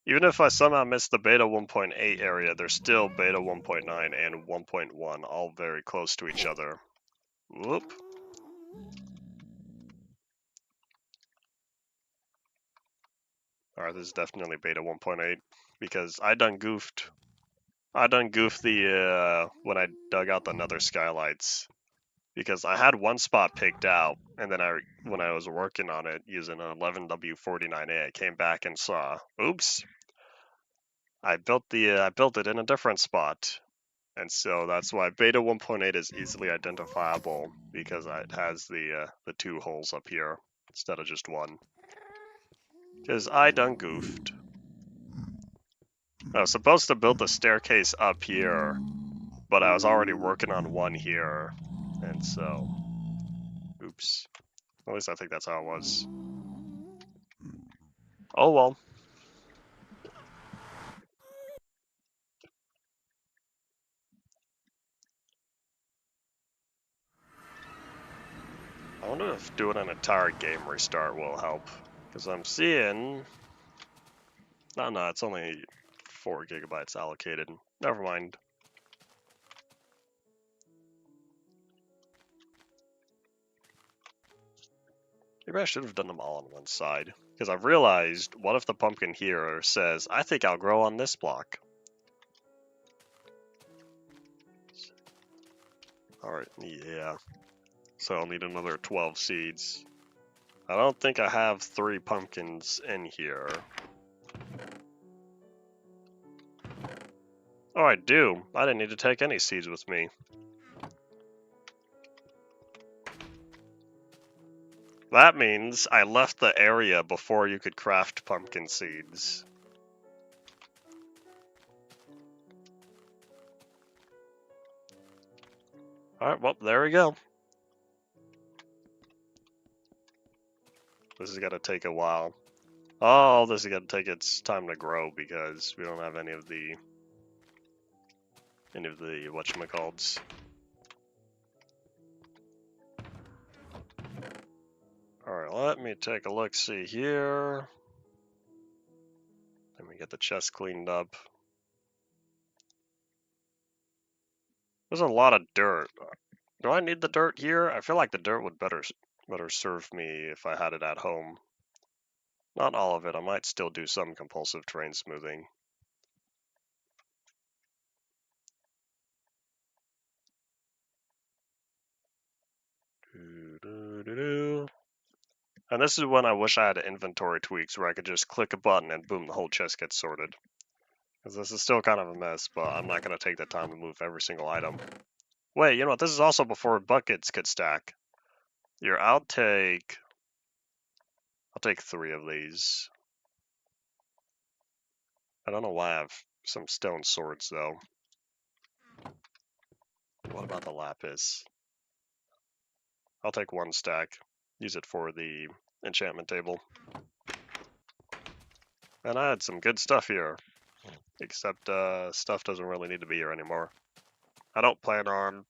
Even if I somehow missed the beta 1.8 area, there's still beta 1.9 and 1.1, all very close to each other. Whoop. Alright, this is definitely beta 1.8, because I done goofed the, when I dug out the nether skylights. Because I had one spot picked out, and then when I was working on it using an 11W49A, I came back and saw, oops, I built it in a different spot. And so that's why beta 1.8 is easily identifiable, because it has the two holes up here instead of just one. Because I done goofed. I was supposed to build the staircase up here, but I was already working on one here, and so, oops. At least I think that's how it was. Oh well. I wonder if doing an entire game restart will help, because I'm seeing... No, it's only 4 gigabytes allocated. Never mind. Maybe I should have done them all on one side, because I've realized, what if the pumpkin here says, I think I'll grow on this block? Alright, yeah. So I'll need another 12 seeds. I don't think I have 3 pumpkins in here. Oh, I do. I didn't need to take any seeds with me. That means I left the area before you could craft pumpkin seeds. Alright, well, there we go. This is gonna take a while. Oh, this is gonna take its time to grow because we don't have any of the whatchamacallits. Alright, let me take a look, see here. Let me get the chest cleaned up. There's a lot of dirt. Do I need the dirt here? I feel like the dirt would better serve me if I had it at home. Not all of it. I might still do some compulsive terrain smoothing. And this is when I wish I had inventory tweaks where I could just click a button and boom, the whole chest gets sorted. Because this is still kind of a mess, but I'm not going to take the time to move every single item. Wait, you know what? This is also before buckets could stack. Here, I'll take 3 of these. I don't know why I have some stone swords, though. What about the lapis? I'll take 1 stack. Use it for the enchantment table. And I had some good stuff here. Except stuff doesn't really need to be here anymore. I don't plan on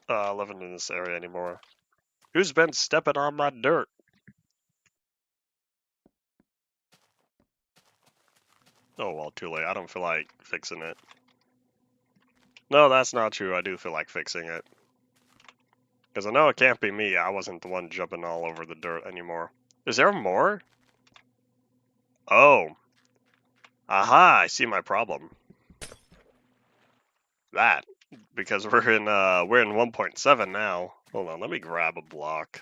living in this area anymore. Who's been stepping on my dirt? Oh, well, too late. I don't feel like fixing it. No, that's not true. I do feel like fixing it. Because I know it can't be me. I wasn't the one jumping all over the dirt anymore. Is there more? Oh. Aha, I see my problem. That. Because we're in 1.7 now. Hold on, let me grab a block.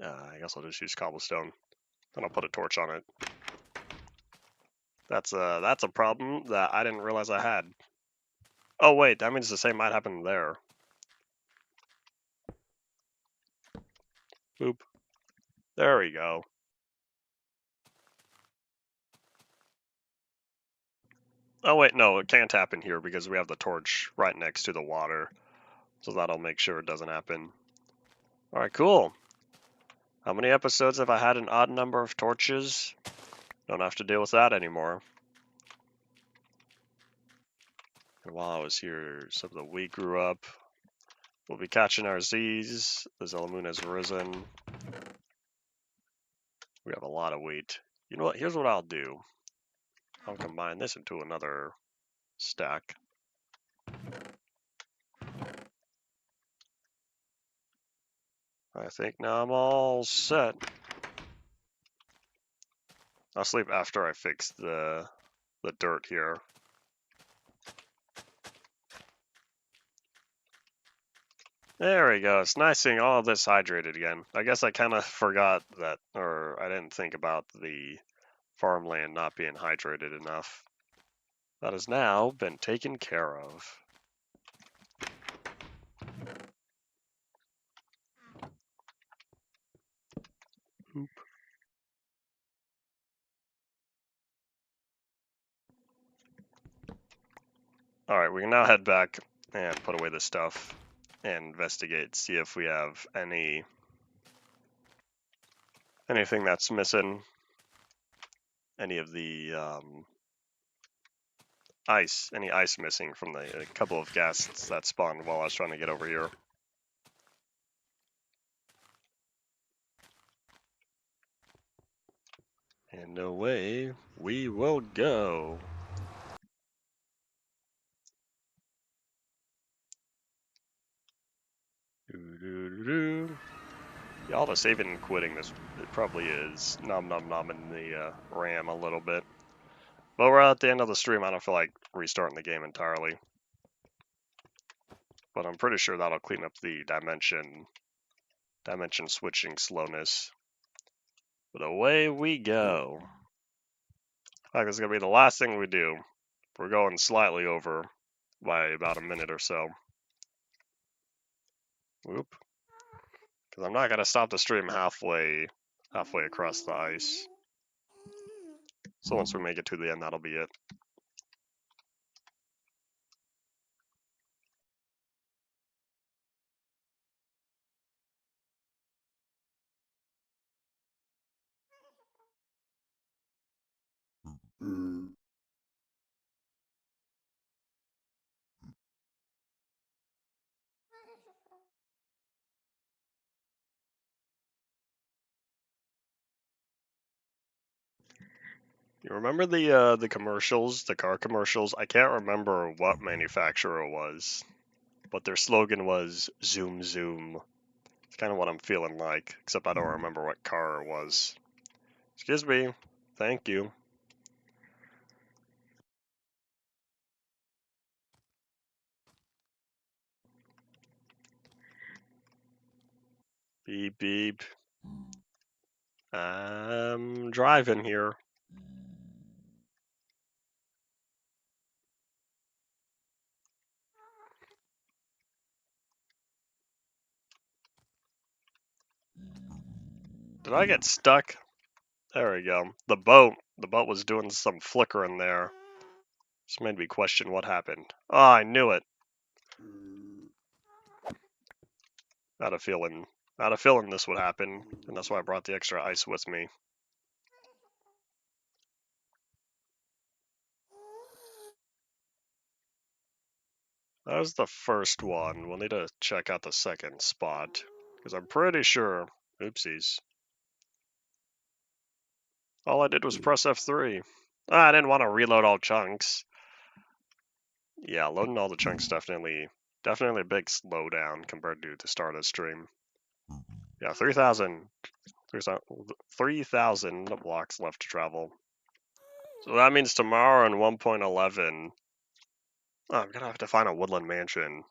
I guess I'll just use cobblestone. Then I'll put a torch on it. That's a problem that I didn't realize I had. Oh wait, that means the same might happen there. Boop. There we go. Oh wait, no, it can't happen here because we have the torch right next to the water. So that'll make sure it doesn't happen. Alright, cool. How many episodes have I had an odd number of torches? Don't have to deal with that anymore. And while I was here, some of the wheat grew up. We'll be catching our Z's. The Zella Moon has risen. We have a lot of wheat. You know what? Here's what I'll do. I'll combine this into another stack. I think now I'm all set. I'll sleep after I fix the dirt here. There we go. It's nice seeing all of this hydrated again. I guess I kind of forgot that, or I didn't think about the farmland not being hydrated enough. That has now been taken care of. Alright, we can now head back and put away this stuff and investigate, see if we have anything that's missing. Any of the any ice missing from the couple of ghasts that spawned while I was trying to get over here. And away we will go. Yeah, all the saving and quitting, it probably is nom nom nom in the RAM a little bit. But we're at the end of the stream. I don't feel like restarting the game entirely. But I'm pretty sure that'll clean up the dimension switching slowness. But away we go. I think this is going to be the last thing we do. We're going slightly over by about a minute or so. Whoop. Because I'm not going to stop the stream halfway across the ice. So once we make it to the end, that'll be it. You remember the commercials, the car commercials? I can't remember what manufacturer it was, but their slogan was "Zoom Zoom." It's kind of what I'm feeling like, except I don't remember what car it was. Excuse me. Thank you. Beep beep. I'm driving here. Did I get stuck? There we go. The boat was doing some flickering there. Just made me question what happened. Oh, I knew it. I had a feeling this would happen, and that's why I brought the extra ice with me. That was the first one. We'll need to check out the second spot, because I'm pretty sure, oopsies. All I did was press F3. I didn't want to reload all chunks. Yeah, loading all the chunks definitely a big slowdown compared to the start of the stream. Yeah, 3,000 blocks left to travel. So that means tomorrow in 1.11, I'm gonna have to find a woodland mansion.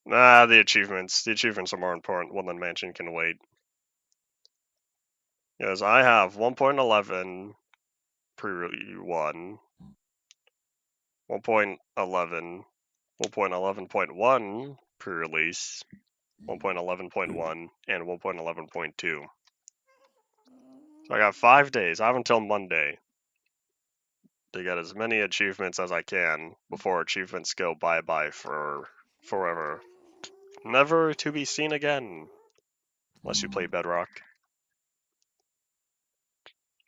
Nah, the achievements are more important. Woodland mansion can wait. Because I have 1.11 pre-1, 1.11, 1.11.1 pre-release, 1.11.1, and 1.11.2. So I got 5 days. I have until Monday to get as many achievements as I can before achievements go bye-bye for forever. Never to be seen again. Unless you play Bedrock.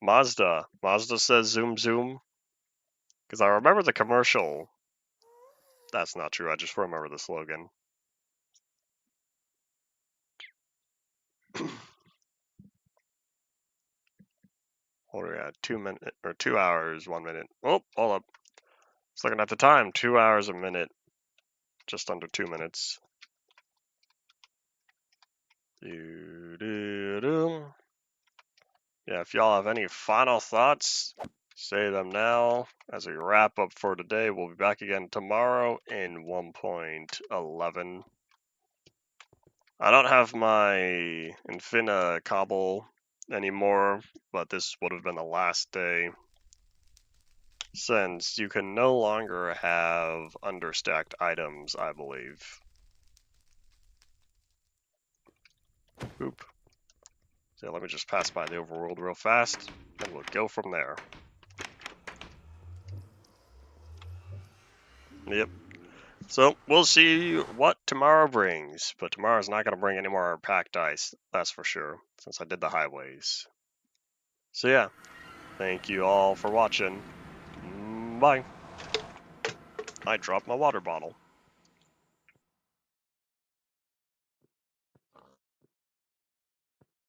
Mazda says zoom zoom. Because I remember the commercial. That's not true, I just remember the slogan. What are we at? 2 minutes, or 2 hours, 1 minute. Oh, hold up. Just looking at the time, 2 hours, a minute. Just under 2 minutes. Yeah, if y'all have any final thoughts, say them now. As we wrap up for today, we'll be back again tomorrow in 1.11. I don't have my Infina cobble anymore, but this would have been the last day, since you can no longer have understacked items, I believe. Oop. So let me just pass by the overworld real fast, and we'll go from there. Yep. So we'll see what tomorrow brings, but tomorrow's not going to bring any more packed ice, that's for sure, since I did the highways. So yeah, thank you all for watching. Bye. I dropped my water bottle.